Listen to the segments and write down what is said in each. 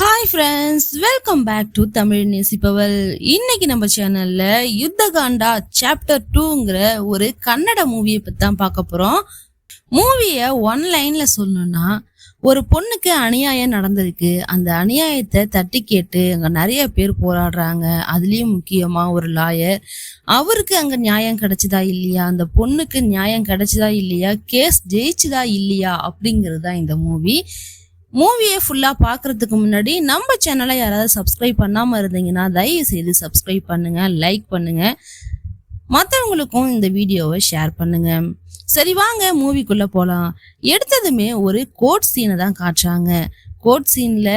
Hi friends, welcome back to Tamil நேசிப்பவள். இன்னைக்கு நம்ம சேனல்ல யுத்தகாண்டா சாப்டர் 2ங்கிற ஒரு கன்னட மூவியை பத்தி தான் பார்க்க போறோம். மூவியை ஒன் லைன்ல சொல்லணும்னா, ஒரு பொண்ணுக்கு அநியாயம் நடந்திருக்கு. அந்த அநியாயத்தை தட்டி கேட்டு அங்க நிறைய பேர் போராடுறாங்க. அதுலயும் முக்கியமா ஒரு லாயர், அவருக்கு அங்க நியாயம் கிடைச்சதா இல்லையா, அந்த பொண்ணுக்கு நியாயம் கிடைச்சதா இல்லையா, கேஸ் ஜெயிச்சுதா இல்லையா அப்படிங்கிறது தான் இந்த மூவியை ஃபுல்லா பாக்குறதுக்கு முன்னாடி நம்ம சேனலை யாராவது சப்ஸ்கிரைப் பண்ணாம இருந்தீங்கன்னா தயவு செய்து சப்ஸ்கிரைப் பண்ணுங்க, லைக் பண்ணுங்க, மற்றவங்களுக்கும் இந்த வீடியோவை ஷேர் பண்ணுங்க. சரி, வாங்க மூவிக்குள்ள போலாம். எடுத்ததுமே ஒரு கோர்ட் சீனை தான் காட்டுறாங்க. கோர்ட் சீன்ல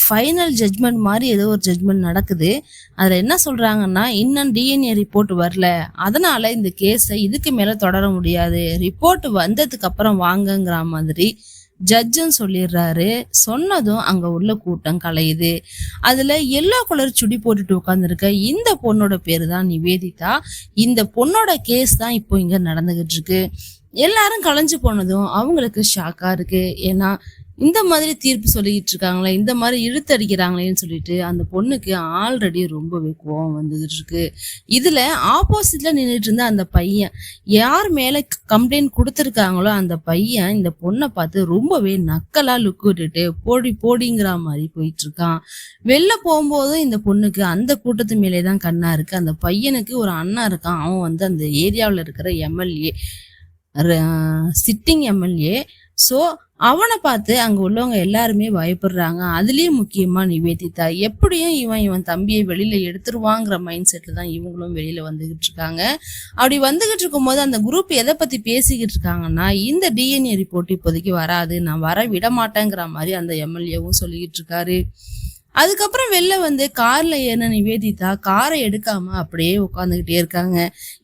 ஃபைனல் ஜட்ஜ்மெண்ட் மாதிரி ஏதோ ஒரு ஜட்ஜ்மெண்ட் நடக்குது. அதுல என்ன சொல்றாங்கன்னா, இன்னும் டிஎன்ஏ ரிப்போர்ட் வரல, அதனால இந்த கேஸை இதுக்கு மேல தொடர முடியாது, ரிப்போர்ட் வந்ததுக்கு அப்புறம் வாங்கங்கிற மாதிரி ஜட்ஜும் சொல்லிடுறாரு. சொன்னதும் அங்க உள்ள கூட்டம் கலையுது. அதுல எல்லோ கலர் சுடி போட்டுட்டு உட்காந்துருக்க இந்த பொண்ணோட பேரு தான் நிவேதிதா. இந்த பொண்ணோட கேஸ் தான் இப்போ இங்க நடந்துகிட்டு இருக்கு. எல்லாரும் கலைஞ்சு போனதும் அவங்களுக்கு ஷாக்கா இருக்கு. ஏன்னா இந்த மாதிரி தீர்ப்பு சொல்லிக்கிட்டு இருக்காங்களே, இந்த மாதிரி இழுத்தடிக்கிறாங்களேன்னு சொல்லிட்டு அந்த பொண்ணுக்கு ஆல்ரெடி ரொம்பவே கோவம் வந்துகிட்டு இருக்கு. இதுல ஆப்போசிட்ல நின்றுட்டு இருந்த அந்த பையன், யார் மேல கம்ப்ளைண்ட் கொடுத்துருக்காங்களோ அந்த பையன் இந்த பொண்ணை பார்த்து ரொம்பவே நக்கலா லுக் விட்டுட்டு போடிங்கிற மாதிரி போயிட்டு இருக்கான். வெளில போகும்போதும் இந்த பொண்ணுக்கு அந்த கூட்டத்து மேலே தான் கண்ணா இருக்கு. அந்த பையனுக்கு ஒரு அண்ணா இருக்கான், அவன் வந்து அந்த ஏரியாவில் இருக்கிற எம்எல்ஏ, சிட்டிங் எம்எல்ஏ. ஸோ அவனை பார்த்து அங்க உள்ளவங்க எல்லாருமே பயப்படுறாங்க. அதுலயும் முக்கியமா நிவேதிதா, எப்படியும் இவன் தம்பியை வெளியில எடுத்துருவாங்கிற மைண்ட் செட்ல தான் இவங்களும் வெளியில வந்துகிட்டு இருக்காங்க. அப்படி வந்துகிட்டு இருக்கும் போது அந்த குரூப் எதை பத்தி பேசிக்கிட்டு இருக்காங்கன்னா, இந்த டிஎன்ஏ ரிப்போர்ட் இப்போதைக்கு வராது, நான் வர விட மாட்டேங்கிற மாதிரி அந்த எம்எல்ஏவும் சொல்லிக்கிட்டு இருக்காரு. அதுக்கப்புறம் வெளில வந்து கார்ல ஏறின நிவேதிதா காரை எடுக்காம அப்படியே உட்காந்துக்கிட்டே இருக்காங்க.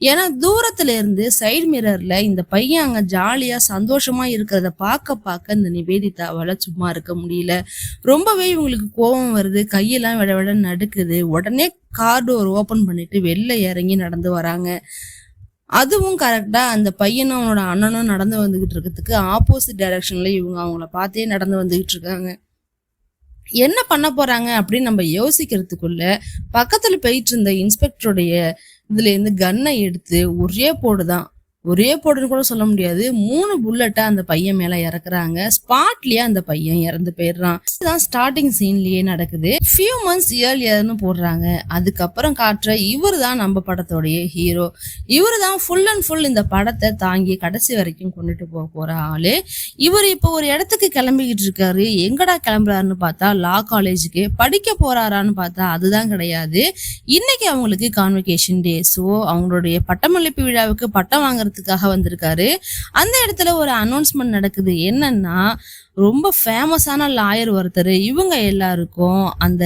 ஏன்னா தூரத்துல இருந்து சைடு மிரர்ல இந்த பையன் அங்க ஜாலியா சந்தோஷமா இருக்கிறத பார்க்க இந்த நிவேதிதாவால சும்மா இருக்க முடியல. ரொம்பவே இவங்களுக்கு கோபம் வருது, கையெல்லாம் விட நடுக்குது. உடனே கார் டோர் ஓபன் பண்ணிட்டு வெளில இறங்கி நடந்து வராங்க. அதுவும் கரெக்டா அந்த பையனும் அவனோட அண்ணனும் நடந்து வந்துகிட்டு இருக்கிறதுக்கு ஆப்போசிட் டைரக்ஷன்ல இவங்க அவங்கள பார்த்தே நடந்து வந்துகிட்டு இருக்காங்க. என்ன பண்ண போறாங்க அப்படின்னு நம்ம யோசிக்கிறதுக்குள்ள பக்கத்துல போயிட்டு இருந்த இன்ஸ்பெக்டருடைய இதுல இருந்து கன்னை எடுத்து ஒரே போடுன்னு கூட சொல்ல முடியாது, 3 புல்லட்டை அந்த பையன் மேல இறக்குறாங்க. ஸ்பாட்லயே அந்த பையன் இறந்து போயிடுறான். இதுதான் ஸ்டார்டிங் சீன்லயே நடக்குது. ஃபியூ மந்த்ஸ் இயர்லியர்னு போடுறாங்க. அதுக்கப்புறம் காட்டுற இவரு தான் நம்ம படத்தோடைய ஹீரோ. இவரு தான் ஃபுல் அண்ட் ஃபுல் இந்த படத்தை தாங்கி கடைசி வரைக்கும் கொண்டுட்டு போற ஆளு. இவர் இப்போ ஒரு இடத்துக்கு கிளம்பிக்கிட்டு இருக்காரு. எங்கடா கிளம்புறாருன்னு பார்த்தா லா காலேஜுக்கு. படிக்க போறாரான்னு பார்த்தா அதுதான் கிடையாது. இன்னைக்கு அவங்களுக்கு கான்வெகேஷன் டே. ஸோ அவங்களுடைய பட்டமளிப்பு விழாவுக்கு பட்டம் வாங்குறது வந்திருக்காரு. அந்த இடத்துல ஒரு அனௌன்ஸ்மெண்ட் நடக்குது. என்னன்னா, ரொம்ப ஃபேமஸான லாயர் ஒருத்தர் இவங்க எல்லாருக்கும் அந்த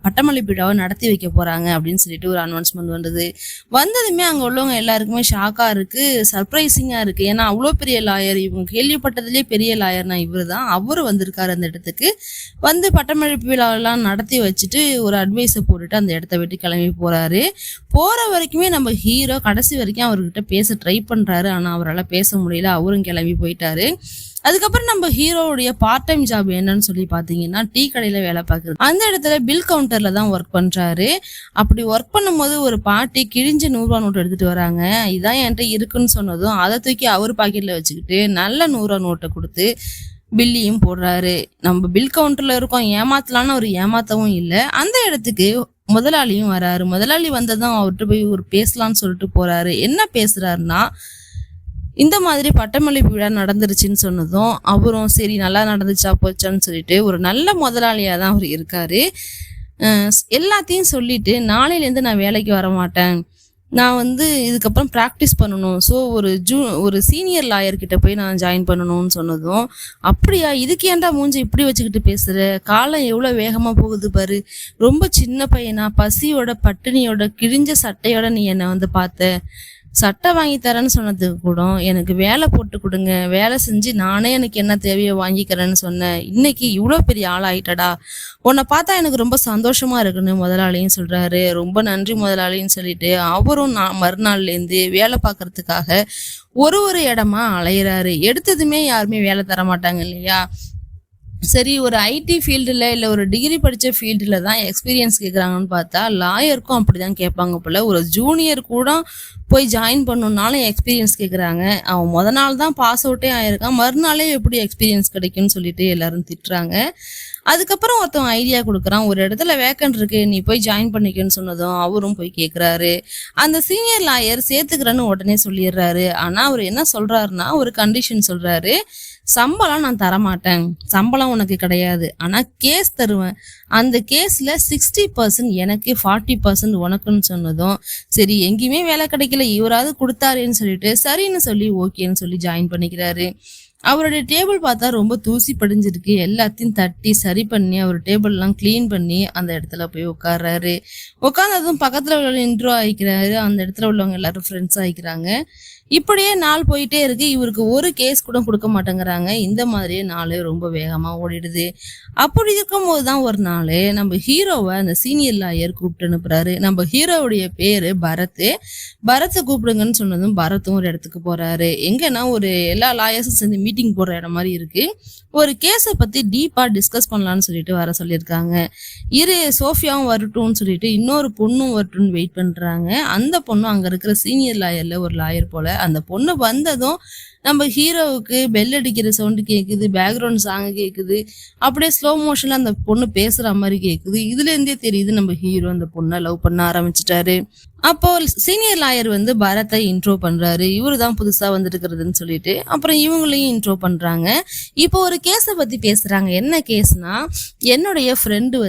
பட்டமளிப்பு விழாவை நடத்தி வைக்க போறாங்க அப்படின்னு சொல்லிட்டு ஒரு அனௌன்ஸ்மெண்ட் வந்ததுமே அங்க உள்ளவங்க எல்லாருக்குமே ஷாக்கா இருக்கு, சர்ப்ரைசிங்கா இருக்கு. ஏன்னா அவ்வளோ பெரிய லாயர், இவங்க கேள்விப்பட்டதுலேயே பெரிய லாயர்னா இவரு தான். அவரு வந்திருக்காரு அந்த இடத்துக்கு. வந்து பட்டமளிப்பு விழாவெல்லாம் நடத்தி வச்சுட்டு ஒரு அட்வைஸை போட்டுட்டு அந்த இடத்த விட்டு கிளம்பி போறாரு. போற வரைக்குமே நம்ம ஹீரோ கடைசி வரைக்கும் அவர்கிட்ட பேச ட்ரை பண்றாரு. ஆனா அவரால் பேச முடியல, அவரும் கிளம்பி போயிட்டாரு. அதுக்கப்புறம் நம்ம ஹீரோவுடைய பார்ட் டைம் ஜாப் என்னன்னு சொல்லி பாத்தீங்கன்னா, டீ கடையில வேலை பார்க்குறது. அந்த இடத்துல பில் கவுண்டர்ல தான் ஒர்க் பண்றாரு. அப்படி ஒர்க் பண்ணும்போது ஒரு பாட்டி கிழிஞ்ச 100 ரூபா நோட்டு எடுத்துட்டு வராங்க. இதான் என்கிட்ட இருக்குன்னு சொன்னதும் அதை தூக்கி அவர் பாக்கெட்ல வச்சுக்கிட்டு நல்ல 100 ரூபா நோட்டை கொடுத்து பில்லையும் போடுறாரு. நம்ம பில் கவுண்டர்ல இருக்கோம், ஏமாத்தலான்னு அவர் ஏமாத்தவும் இல்லை. அந்த இடத்துக்கு முதலாளியும் வராரு. முதலாளி வந்ததும் அவர்கிட்ட போய் ஒரு பேசலான்னு சொல்லிட்டு போறாரு. என்ன பேசுறாருன்னா, இந்த மாதிரி பட்டமளிப்பு விழா நடந்துருச்சுன்னு சொன்னதும் அவரும் சரி நல்லா நடந்துச்சா போச்சான்னு சொல்லிட்டு ஒரு நல்ல முதலாளியா தான் அவர் இருக்காரு. எல்லாத்தையும் சொல்லிட்டு நாளையிலேருந்து நான் வேலைக்கு வர மாட்டேன், நான் வந்து இதுக்கப்புறம் ப்ராக்டிஸ் பண்ணணும், ஸோ ஒரு சீனியர் லாயர்கிட்ட போய் நான் ஜாயின் பண்ணணும்னு சொன்னதும், அப்படியா, இதுக்கு ஏன்டா மூஞ்சி இப்படி வச்சுக்கிட்டு பேசுற, காலம் எவ்வளோ வேகமாக போகுது பாரு, ரொம்ப சின்ன பையனா, பசியோட பட்டினியோட கிழிஞ்ச சட்டையோட நீ என்னை வந்து பார்த்த, சட்டை வாங்கி தரேன்னு சொன்னதுக்கு கூட எனக்கு வேலை போட்டு கொடுங்க, வேலை செஞ்சு நானே எனக்கு என்ன தேவையோ வாங்கிக்கிறேன்னு சொன்னேன், இன்னைக்கு இவ்வளோ பெரிய ஆளாயிட்டடா, உன்னை பார்த்தா எனக்கு ரொம்ப சந்தோஷமா இருக்குன்னு முதலாளியும் சொல்றாரு. ரொம்ப நன்றி முதலாளின்னு சொல்லிட்டு அவரும் மறுநாள்லேருந்து வேலை பார்க்கறதுக்காக ஒரு இடமா அலையிறாரு. எடுத்ததுமே யாருமே வேலை தர மாட்டாங்க இல்லையா. சரி, ஒரு ஐடி ஃபீல்டுல இல்ல ஒரு டிகிரி படிச்ச ஃபீல்டுல தான் எக்ஸ்பீரியன்ஸ் கேட்குறாங்கன்னு பார்த்தா, லாயருக்கும் அப்படிதான் கேட்பாங்க போல. ஒரு ஜூனியர் கூட போய் ஜாயின் பண்ணணும்னாலும் எக்ஸ்பீரியன்ஸ் கேட்குறாங்க. அவன் நாள் தான் பாஸ் அவுட்டே ஆயிருக்கான். மறுநாளே எப்படி எக்ஸ்பீரியன்ஸ் கிடைக்கும்னு சொல்லிட்டு எல்லாரும் திட்டுறாங்க. அதுக்கப்புறம் ஒருத்தவன் ஐடியா குடுக்குறான். ஒரு இடத்துல வேக்கன்ட் இருக்கு. நீ போய் ஜாயின் பண்ணிக்கன்னு சொன்னதும், அவரும் போய் கேட்குறாரு. அந்த சீனியர் லாயர் சேர்த்துக்கிறேன்னு உடனே சொல்லிடுறாரு. ஆனா அவர் என்ன சொல்றாருன்னா, ஒரு கண்டிஷன் சொல்றாரு. சம்பளம் நான் தரமாட்டேன். சம்பளம் உனக்கு கிடையாது. ஆனா கேஸ் தருவேன். அந்த கேஸ்ல 60% எனக்கு 40% உனக்குன்னு சொன்னதும், சரி எங்கேயுமே வேலை கிடைக்கல, இவராவது கொடுத்தாருன்னு சொல்லிட்டு சரின்னு சொல்லி ஓகேன்னு சொல்லி ஜாயின் பண்ணிக்கிறாரு. அவருடைய டேபிள் பார்த்தா ரொம்ப தூசி படிஞ்சிருக்கு. எல்லாத்தையும் தட்டி சரி பண்ணி அவர் டேபிள் எல்லாம் கிளீன் பண்ணி அந்த இடத்துல போய் உட்கார்றாரு. உட்கார்ந்ததும் பக்கத்துல உள்ள இன்ட்ரோ ஆயிக்கிறாரு. அந்த இடத்துல உள்ளவங்க எல்லாரும் ஃப்ரெண்ட்ஸ் ஆயிக்கிறாங்க. இப்படியே நாள் போயிட்டே இருக்கு. இவருக்கு ஒரு கேஸ் கூட கொடுக்க மாட்டேங்கிறாங்க. இந்த மாதிரியே நாள் ரொம்ப வேகமா ஓடிடுது. அப்படி இருக்கும்போது தான் ஒரு நாள் நம்ம ஹீரோவை அந்த சீனியர் லாயர் கூப்பிட்டு அனுப்புறாரு. நம்ம ஹீரோவுடைய பேரு பரத். பரத்தை கூப்பிடுங்கன்னு சொன்னதும் பரத்தும் ஒரு இடத்துக்கு போறாரு. எங்கன்னா ஒரு எல்லா லாயர்ஸும் சேர்ந்து மீட்டிங் போடுற இடம் மாதிரி இருக்கு. ஒரு கேஸை பத்தி டீப்பா டிஸ்கஸ் பண்ணலாம்னு சொல்லிட்டு வர சொல்லியிருக்காங்க. சோஃபியாவும் வரட்டும்னு சொல்லிட்டு இன்னொரு பொண்ணும் வரட்டும்னு வெயிட் பண்றாங்க. அந்த பொண்ணும் அங்க இருக்கிற சீனியர் லாயர்ல ஒரு லாயர் போல. அந்த பொண்ணு வந்ததும் நம்ம ஹீரோவுக்கு பெல் அடிக்கிற சவுண்டு கேக்குது, பேக்ரவுண்ட் சாங் கேக்குது, அப்படியே ஸ்லோ மோஷன்ல அந்த பொண்ணு பேசுற மாதிரி கேக்குது. இதுல இருந்தே தெரியுது நம்ம ஹீரோ அந்த பொண்ணை லவ் பண்ண ஆரம்பிச்சிட்டாரு. அப்போ சீனியர் லாயர் பரத்தை இன்ட்ரோ பண்றாரு. இவரு தான் புதுசா வந்துருக்கிறதுன்னு சொல்லிட்டு அப்புறம் இவங்களையும் இன்ட்ரோ பண்றாங்க. இப்போ ஒரு கேஸை பத்தி பேசுறாங்க. என்ன கேஸ்னா, என்னுடைய ஃப்ரெண்டு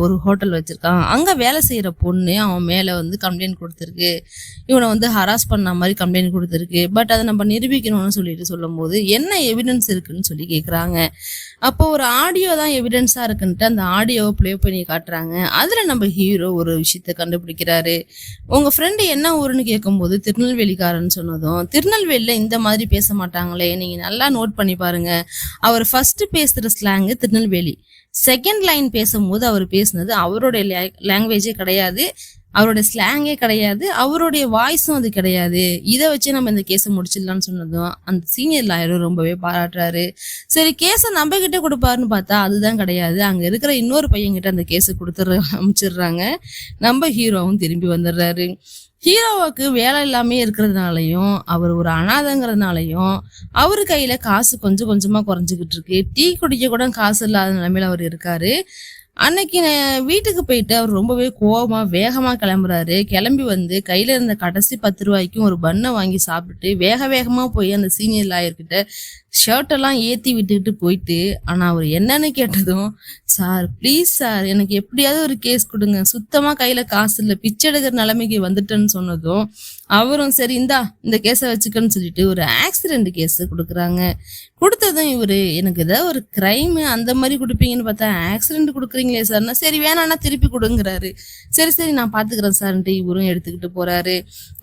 ஒரு ஹோட்டல் வச்சிருக்கான். அங்க வேலை செய்யற பொண்ணு அவன் மேல கம்ப்ளைண்ட் கொடுத்துருக்கு. இவனை ஹராஸ் பண்ண மாதிரி கம்ப்ளைண்ட் கொடுத்துருக்கு. பட் அதை நம்ம நிரூபிக்கணும்னு சொல்லிட்டு சொல்லும் போது என்ன எவிடன்ஸ் இருக்குன்னு சொல்லி கேக்குறாங்க. அப்போ ஒரு ஆடியோ தான் எவிடன்ஸா இருக்குன்ட்டு அந்த ஆடியோவை ப்ளே பண்ணி காட்டுறாங்க. அதுல நம்ம ஹீரோ ஒரு விஷயத்த கண்டுபிடிக்கிறாரு. உங்க ஃப்ரெண்டு என்ன ஊருன்னு கேட்கும்போது திருநெல்வேலிக்காரன்னு சொன்னதும், திருநெல்வேலியில இந்த மாதிரி பேச மாட்டாங்களே, நீங்க நல்லா நோட் பண்ணி பாருங்க. அவர் ஃபர்ஸ்ட் பேசுற ஸ்லாங் திருநெல்வேலி. செகண்ட் லைன் பேசும்போது அவர் பேசுனது அவருடைய லாங்குவேஜே கிடையாது, அவருடைய ஸ்லாங்கே கிடையாது, அவருடைய வாய்ஸும் அது கிடையாது. இதை வச்சு நம்ம இந்த கேஸை முடிச்சிடலாம்னு சொன்னதும் அந்த சீனியர் லாயரும் ரொம்பவே பாராட்டுறாரு. சரி, கேஸை நம்ம கிட்ட கொடுப்பாருன்னு பார்த்தா அதுதான் கிடையாது. அங்க இருக்கிற இன்னொரு பையன்கிட்ட அந்த கேஸை கொடுத்துற அமைச்சிடுறாங்க. நம்ம ஹீரோவும் திரும்பி வந்துடுறாரு. ஹீரோவுக்கு வேலை இல்லாமே இருக்கிறதுனாலையும் அவர் ஒரு அனாதைங்கிறதுனாலையும் அவரு கையில காசு கொஞ்சம் கொஞ்சமா குறைஞ்சிக்கிட்டு இருக்கு. டீ குடிக்க கூட காசு இல்லாத நிலைமையில அவர் இருக்காரு. அன்னைக்கு வீட்டுக்கு போயிட்டு அவர் ரொம்பவே கோவமா வேகமா கிளம்புறாரு. கிளம்பி கையில இருந்த கடைசி 10 ரூபாய்க்கும் ஒரு பண்ணை வாங்கி சாப்பிட்டு வேக வேகமா போய் அந்த சீனியர் லாயர்கிட்ட ஷர்ட் எல்லாம் ஏத்தி விட்டுக்கிட்டு போயிட்டு, ஆனா அவர் என்னன்னு கேட்டதும், சார் ப்ளீஸ் சார் எனக்கு எப்படியாவது ஒரு கேஸ் கொடுங்க, சுத்தமா கையில காசு இல்ல, பிச்சை எடுக்கிற நிலைமைக்கு வந்துட்டேன்னு சொன்னதும் அவரும் சரி இந்தா இந்த கேஸை வச்சுக்கன்னு சொல்லிட்டு ஒரு ஆக்சிடென்ட் கேஸ் கொடுக்குறாங்க. கொடுத்ததும் எனக்கு ஏதாவது ஒரு கிரைம் அந்த மாதிரி கொடுப்பீங்கன்னு பார்த்தா ஆக்சிடென்ட் கொடுக்குறீங்களே சார்னா, சரி வேணான்னா திருப்பி கொடுங்கிறாரு. சரி சரி நான் பாத்துக்கிறேன் சார்ன்ட்டு இவரும் எடுத்துக்கிட்டு போறாரு.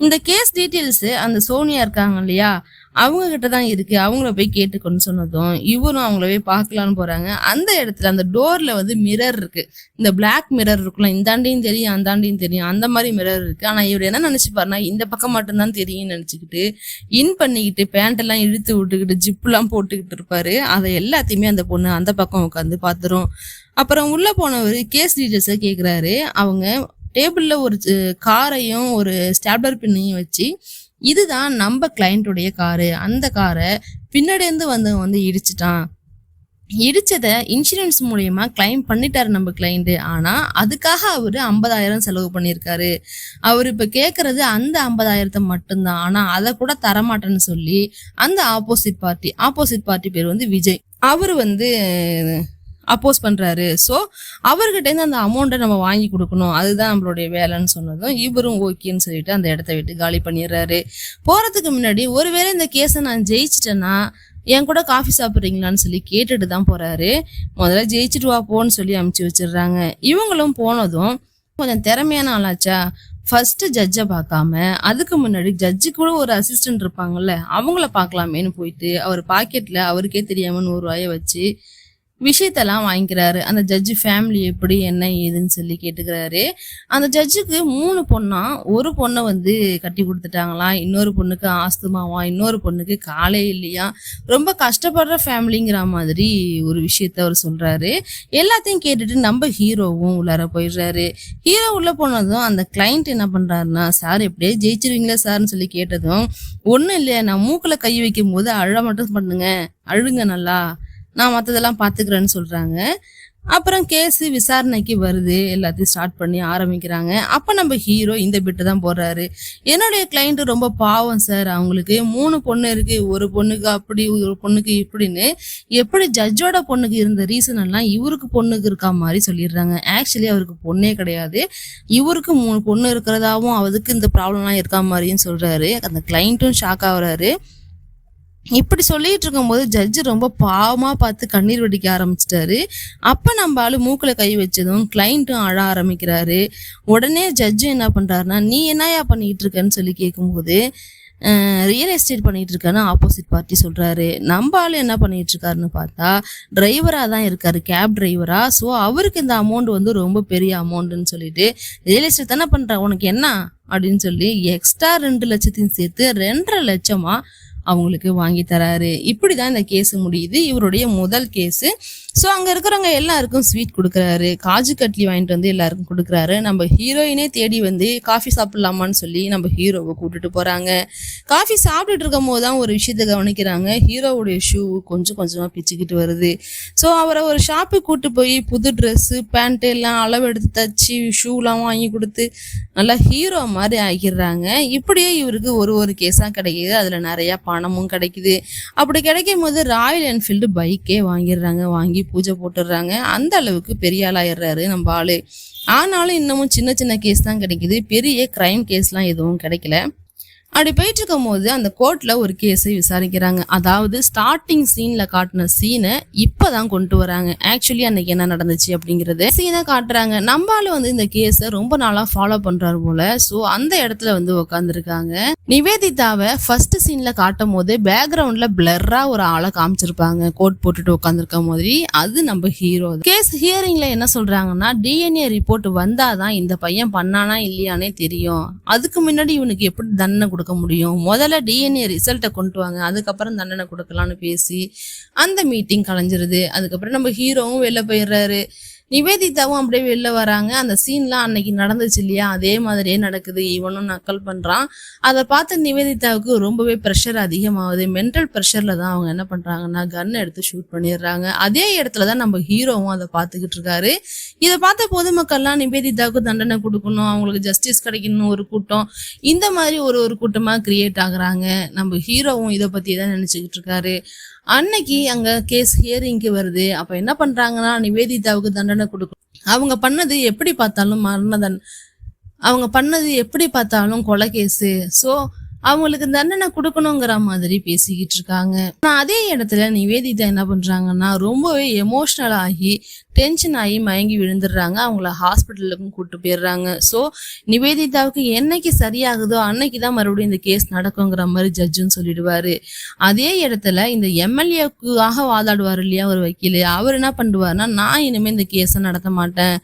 இந்த கேஸ் டீட்டெயில்ஸ் அந்த சோனியா இருக்காங்க இல்லையா, அவங்க கிட்டதான் இருக்கு, அவங்கள போய் கேட்டுக்கொண்டு சொன்னதும் இவரும் அவங்கள போய் பார்க்கலான்னு போறாங்க. அந்த இடத்துல அந்த டோர்ல மிரர் இருக்கு. இந்த பிளாக் மிரர் இருக்குல்ல, இந்தாண்டியும் தெரியும் அந்தாண்டியும் தெரியும், அந்த மாதிரி மிரர் இருக்கு. ஆனா இவர் என்ன நினைச்சுப்பாருன்னா இந்த பக்கம் மட்டும்தான் தெரியும் நினைச்சுக்கிட்டு இன் பண்ணிக்கிட்டு பேண்ட் எல்லாம் இழுத்து விட்டுக்கிட்டு ஜிப் எல்லாம் போட்டுக்கிட்டு இருப்பாரு. அதை எல்லாத்தையுமே அந்த பொண்ணு அந்த பக்கம் உட்காந்து பாத்துரும். அப்புறம் உள்ள போனவர் கேஸ் டீட்டெயில்ஸை கேக்குறாரு. அவங்க டேபிள்ல ஒரு காரையும் ஒரு ஸ்டாப்லர் பின்னையும் வச்சு, இதுதான் நம்ம கிளையண்டோடைய காரு, அந்த காரை பின்னாடி இருந்து இடிச்சிட்டான், இடிச்சத இன்சூரன்ஸ் மூலியமா கிளைம் பண்ணிட்டாரு நம்ம கிளைண்ட். ஆனா அதுக்காக அவரு 50,000 செலவு பண்ணிருக்காரு. அவர் இப்ப கேக்குறது அந்த 50,000 மட்டும்தான். ஆனா அதை கூட தரமாட்டேன்னு சொல்லி அந்த ஆப்போசிட் பார்ட்டி பேர் விஜய், அவரு அப்போஸ் பண்றாரு. சோ அவர்கிட்ட இருந்து அந்த அமௌண்ட்டை நம்ம வாங்கி கொடுக்கணும், அதுதான் நம்மளுடைய வேலைன்னு சொன்னதும் இவரும் ஓகேன்னு சொல்லிட்டு அந்த இடத்த விட்டு காலி பண்ணிடுறாரு. போறதுக்கு முன்னாடி ஒருவேளை இந்த கேஸை நான் ஜெயிச்சிட்டேன்னா என் கூட காஃபி சாப்பிட்றீங்களான்னு சொல்லி கேட்டுட்டு தான் போறாரு. முதல்ல ஜெயிச்சுட்டு வா போன்னு சொல்லி அமுச்சு வச்சிடுறாங்க. இவங்களும் போனதும் கொஞ்சம் திறமையான ஆளாச்சா, ஃபர்ஸ்ட் ஜட்ஜை பார்க்காம அதுக்கு முன்னாடி ஜட்ஜு கூட ஒரு அசிஸ்டன்ட் இருப்பாங்கல்ல, அவங்கள பார்க்கலாமேன்னு போயிட்டு அவர் பாக்கெட்ல அவருக்கே தெரியாம 100 ரூபாய வச்சு விஷயத்தெல்லாம் வாங்கிக்கிறாரு. அந்த ஜட்ஜு ஃபேமிலி எப்படி என்ன ஏதுன்னு சொல்லி கேட்டுக்கிறாரு. அந்த ஜட்ஜுக்கு 3 பொண்ணா, ஒரு பொண்ணை வந்து கட்டி கொடுத்துட்டாங்களாம், இன்னொரு பொண்ணுக்கு ஆஸ்துமாவா, இன்னொரு பொண்ணுக்கு காலே இல்லையா, ரொம்ப கஷ்டப்படுற ஃபேமிலிங்கிற மாதிரி ஒரு விஷயத்த அவர் சொல்றாரு. எல்லாத்தையும் கேட்டுட்டு நம்ம ஹீரோவும் உள்ளார போயிடுறாரு. ஹீரோ உள்ள போனதும் அந்த கிளைண்ட் என்ன பண்றாருன்னா, சார் எப்படியே ஜெயிச்சிருவீங்களா சார்னு சொல்லி கேட்டதும், ஒன்றும் இல்லையா, நான் மூக்குல கை வைக்கும் போது அழ மட்டும் பண்ணுங்க, அழுங்க நல்லா, நான் மற்றதெல்லாம் பார்த்துக்கிறேன்னு சொல்றாங்க. அப்புறம் கேஸ் விசாரணைக்கு வருது, எல்லாத்தையும் ஸ்டார்ட் பண்ணி ஆரம்பிக்கிறாங்க. அப்ப நம்ம ஹீரோ இந்த பிட்டு தான் போடுறாரு. என்னுடைய கிளைண்ட் ரொம்ப பாவம் சார், அவங்களுக்கு 3 பொண்ணு இருக்கு, ஒரு பொண்ணுக்கு அப்படி ஒரு பொண்ணுக்கு இப்படின்னு, எப்படி ஜட்ஜோட பொண்ணுக்கு இருந்த ரீசன் எல்லாம் இவருக்கு பொண்ணுக்கு இருக்கா மாதிரி சொல்லிடுறாங்க. ஆக்சுவலி அவருக்கு பொண்ணே கிடையாது, இவருக்கு 3 பொண்ணு இருக்கிறதாவும் அவருக்கு இந்த ப்ராப்ளம்லாம் இருக்கா மாதிரியும் சொல்றாரு. அந்த கிளைண்ட்டும் ஷாக் ஆகுறாரு. இப்படி சொல்லிட்டு இருக்கும்போது ஜட்ஜு ரொம்ப பாவமா பார்த்து கண்ணீர் வடிக்க ஆரம்பிச்சிட்டாரு. அப்ப நம்ம ஆளு மூக்குல கை வச்சதும் கிளைண்ட்டும் அழ ஆரம்பிக்கிறாரு. உடனே ஜட்ஜு என்ன பண்றாருன்னா, நீ என்னயா பண்ணிட்டு இருக்கன்னு சொல்லி கேட்கும்போது, ரியல் எஸ்டேட் பண்ணிட்டு இருக்கான்னு ஆப்போசிட் பார்ட்டி சொல்றாரு. நம்ம ஆளு என்ன பண்ணிட்டு இருக்காருன்னு பார்த்தா, டிரைவரா தான் இருக்காரு, கேப் டிரைவரா. ஸோ அவருக்கு இந்த அமௌண்ட் வந்து ரொம்ப பெரிய அமௌண்ட்னு சொல்லிட்டு, ரியல் எஸ்டேட் தானே பண்ற, உனக்கு என்ன அப்படின்னு சொல்லி எக்ஸ்ட்ரா 2 லட்சத்தையும் சேர்த்து 2.5 லட்சமா அவங்களுக்கு வாங்கி தராரு. இப்படிதான் இந்த கேஸ் முடியுது, இவருடைய முதல் கேஸ். ஸோ அங்க இருக்கிறவங்க எல்லாருக்கும் ஸ்வீட் கொடுக்குறாரு, காஜு கட்லி வாங்கிட்டு வந்து எல்லாருக்கும் கொடுக்குறாரு. நம்ம ஹீரோயினே தேடி வந்து காஃபி சாப்பிடலாமான்னு சொல்லி நம்ம ஹீரோவை கூட்டிட்டு போறாங்க. காஃபி சாப்பிட்டுட்டு இருக்கும் போது தான் ஒரு விஷயத்த கவனிக்கிறாங்க, ஹீரோவுடைய ஷூ கொஞ்சம் கொஞ்சமா பிச்சுக்கிட்டு வருது. ஸோ அவரை ஒரு ஷாப்புக்கு கூட்டு போய் புது ட்ரெஸ்ஸு பேண்ட் எல்லாம் அளவு எடுத்து தச்சு ஷூலாம் வாங்கி கொடுத்து நல்லா ஹீரோ மாதிரி ஆக்கிடுறாங்க. இப்படியே இவருக்கு ஒரு கேஸா கிடைக்குது, அதுல நிறைய பணமும் கிடைக்குது. அப்படி கிடைக்கும் போது ராயல் என்ஃபீல்டு பைக்கே வாங்கிடுறாங்க, வாங்கி பூஜை போட்டுடுறாங்க. அந்த அளவுக்கு பெரிய ஆளாயிடுறாரு நம்ம ஆளு. ஆனாலும் இன்னமும் சின்ன சின்ன கேஸ் தான் கிடைக்குது, பெரிய கிரைம் கேஸ்லாம் எதுவும் கிடைக்கல. அப்படி போயிட்டு இருக்கும் போது அந்த கோர்ட்ல ஒரு கேஸை விசாரிக்கிறாங்க. அதாவது ஸ்டார்டிங் சீன்ல காட்டின சீனை இப்பதான் கொண்டு வராங்க. ஆக்சுவலி அன்னைக்கு என்ன நடந்துச்சு அப்படிங்கறது சீனை காட்டுறாங்க. நம்மளால வந்து இந்த கேஸை ரொம்ப நாளா ஃபாலோ பண்றாரு போல. சோ அந்த இடத்துல வந்து உட்காந்துருக்காங்க. நிவேதிதாவை ஃபர்ஸ்ட் சீன்ல காட்டும் போது பேக்ரவுண்ட்ல பிளர்ரா ஒரு ஆளை காமிச்சிருப்பாங்க, கோட் போட்டுட்டு உட்காந்துருக்க மாதிரி. அது நம்ம ஹீரோ. கேஸ் ஹியரிங்ல என்ன சொல்றாங்கன்னா, டிஎன்ஏ ரிப்போர்ட் வந்தாதான் இந்த பையன் பண்ணானா இல்லையானே தெரியும், அதுக்கு முன்னாடி இவனுக்கு எப்படி தண்டனை கொடுக்க முடியும், முதல்ல டிஎன்ஏ ரிசல்ட்டை கொண்டு வாங்க, அதுக்கப்புறம் தண்டனை கொடுக்கலாம்னு பேசி அந்த மீட்டிங் கலைஞ்சிருது. அதுக்கப்புறம் நம்ம ஹீரோவும் வெளில போயிடுறாரு, நிவேதிதாவும் அப்படியே வெளில வராங்க. அந்த சீன்லாம் அன்னைக்கு நடந்துச்சு இல்லையா, அதே மாதிரியே நடக்குது. இவனும் நக்கல் பண்றான். அதை பார்த்து நிவேதிதாவுக்கு ரொம்பவே ப்ரெஷர் அதிகமாகுது. மென்டல் ப்ரெஷர்ல தான் அவங்க என்ன பண்றாங்கன்னா கன் எடுத்து ஷூட் பண்ணிடுறாங்க. அதே இடத்துலதான் நம்ம ஹீரோவும் அதை பார்த்துக்கிட்டு இருக்காரு. இதை பார்த்த பொதுமக்கள்லாம் நிவேதிதாவுக்கு தண்டனை கொடுக்கணும், அவங்களுக்கு ஜஸ்டிஸ் கிடைக்கணும் ஒரு கூட்டம், இந்த மாதிரி ஒரு கூட்டமா கிரியேட் ஆகுறாங்க. நம்ம ஹீரோவும் இதை பத்தி தான் நினைச்சுக்கிட்டு இருக்காரு. அன்னைக்கு அங்க கேஸ் ஹியரிங்க்கு வருது. அப்ப என்ன பண்றாங்கன்னா, நிவேதிதாவுக்கு தண்டனை கொடுக்கணும். அவங்க பண்ணது எப்படி பார்த்தாலும் அவங்க பண்ணது எப்படி பார்த்தாலும் கொலை கேஸு. ஸோ அவங்களுக்கு தண்டனை கொடுக்கணுங்கிற மாதிரி பேசிக்கிட்டு இருக்காங்க. நான் அதே இடத்துல நிவேதிதா என்ன பண்றாங்கன்னா, ரொம்பவே எமோஷனல் ஆகி டென்ஷன் ஆகி மயங்கி விழுந்துடுறாங்க. அவங்கள ஹாஸ்பிட்டலுக்கும் கூட்டு போயிடுறாங்க. ஸோ நிவேதிதாவுக்கு என்னைக்கு சரியாகுதோ அன்னைக்குதான் மறுபடியும் இந்த கேஸ் நடக்குங்கிற மாதிரி ஜட்ஜுன்னு சொல்லிடுவாரு. அதே இடத்துல இந்த எம்எல்ஏக்காக வாதாடுவார் இல்லையா ஒரு வக்கீல், அவர் என்ன பண்ணுவாருன்னா, நான் இனிமே இந்த கேஸை நடத்த மாட்டேன்,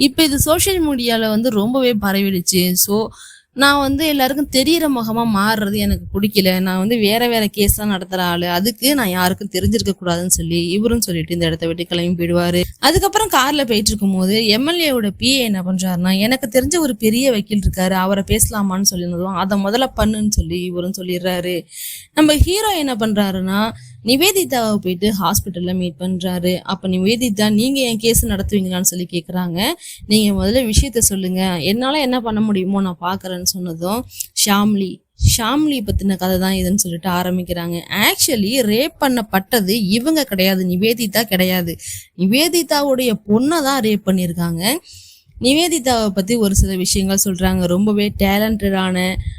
இப்ப இது சோசியல் மீடியால வந்து ரொம்பவே பரவிடுச்சு, ஸோ நான் வந்து எல்லாருக்கும் தெரியற முகமா மாறுறது எனக்கு பிடிக்கல, நான் வந்து வேற கேஸ் தான் நடத்துற ஆளு, அதுக்கு நான் யாருக்கும் தெரிஞ்சிருக்க கூடாதுன்னு சொல்லி இவரும் சொல்லிட்டு இந்த இடத்த விட்டு கிளம்பி போயிடுவாரு. அதுக்கப்புறம் கார்ல போயிட்டு இருக்கும் போது எம்எல்ஏவோட பிஏ என்ன பண்றாருன்னா, எனக்கு தெரிஞ்ச ஒரு பெரிய வக்கீல் இருக்காரு, அவரை பேசலாமான்னு சொல்லியிருந்தோம், அதை முதல்ல பண்ணுன்னு சொல்லி இவரும் சொல்லிடுறாரு. நம்ம ஹீரோ என்ன பண்றாருன்னா, நிவேதிதாவை போயிட்டு ஹாஸ்பிட்டல்ல மீட் பண்றாரு. அப்ப நிவேதிதா, நீங்க என் கேஸ் நடத்துவீங்களான்னு சொல்லி கேக்குறாங்க. நீங்க முதல்ல விஷயத்த சொல்லுங்க, என்னால என்ன பண்ண முடியுமோ நான் பாக்குறேன்னு சொன்னதும், ஷாம்லி பத்தின கதை தான் இதுன்னு சொல்லிட்டு ஆரம்பிக்கிறாங்க. ஆக்சுவலி ரேப் பண்ணப்பட்டது இவங்க கிடையாது, நிவேதிதா கிடையாது, நிவேதிதாவுடைய பொண்ணை தான் ரேப் பண்ணியிருக்காங்க. நிவேதிதாவை பத்தி ஒரு சில விஷயங்கள் சொல்றாங்க. ரொம்பவே டேலண்டடான,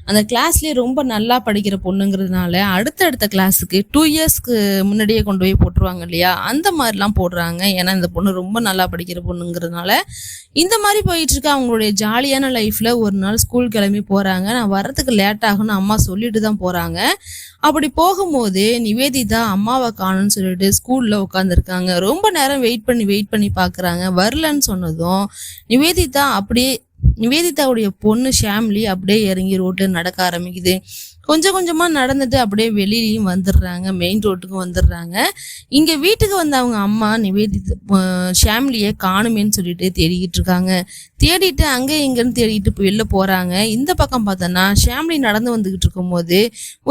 அந்த கிளாஸ்லயே ரொம்ப நல்லா படிக்கிற பொண்ணுங்கிறதுனால அடுத்தடுத்த கிளாஸுக்கு 2 இயர்ஸ்க்கு முன்னாடியே கொண்டு போய் போட்டுருவாங்க இல்லையா, அந்த மாதிரிலாம் போடுறாங்க. ஏன்னா இந்த பொண்ணு ரொம்ப நல்லா படிக்கிற பொண்ணுங்கிறதுனால இந்த மாதிரி போயிட்டு இருக்கு. அவங்களுடைய ஜாலியான லைஃப்ல ஒரு நாள் ஸ்கூல் கிளம்பி போறாங்க. நான் வர்றதுக்கு லேட் ஆகும்னு அம்மா சொல்லிட்டு தான் போறாங்க. அப்படி போகும்போது நிவேதிதா அம்மாவை காணும்னு சொல்லிட்டு ஸ்கூல்ல உட்காந்துருக்காங்க. ரொம்ப நேரம் வெயிட் பண்ணி பாக்குறாங்க. வரலன்னு சொன்னதும் நிவேதிதாவுடைய பொண்ணு ஷாம்லி அப்படியே இறங்கி ரோட்ல நடக்க ஆரம்பிக்குது. கொஞ்சம் கொஞ்சமா நடந்துட்டு அப்படியே வெளியிலயும் வந்துடுறாங்க, மெயின் ரோட்டுக்கும் வந்துடுறாங்க. இங்க வீட்டுக்கு வந்த அவங்க அம்மா ஷாம்லிய காணுமேன்னு சொல்லிட்டு தேடிக்கிட்டு இருக்காங்க. தேடிட்டு அங்க இங்கன்னு தேடிட்டு வெளில போறாங்க. இந்த பக்கம் பார்த்தோன்னா ஷாம்லி நடந்து வந்துகிட்டு இருக்கும் போது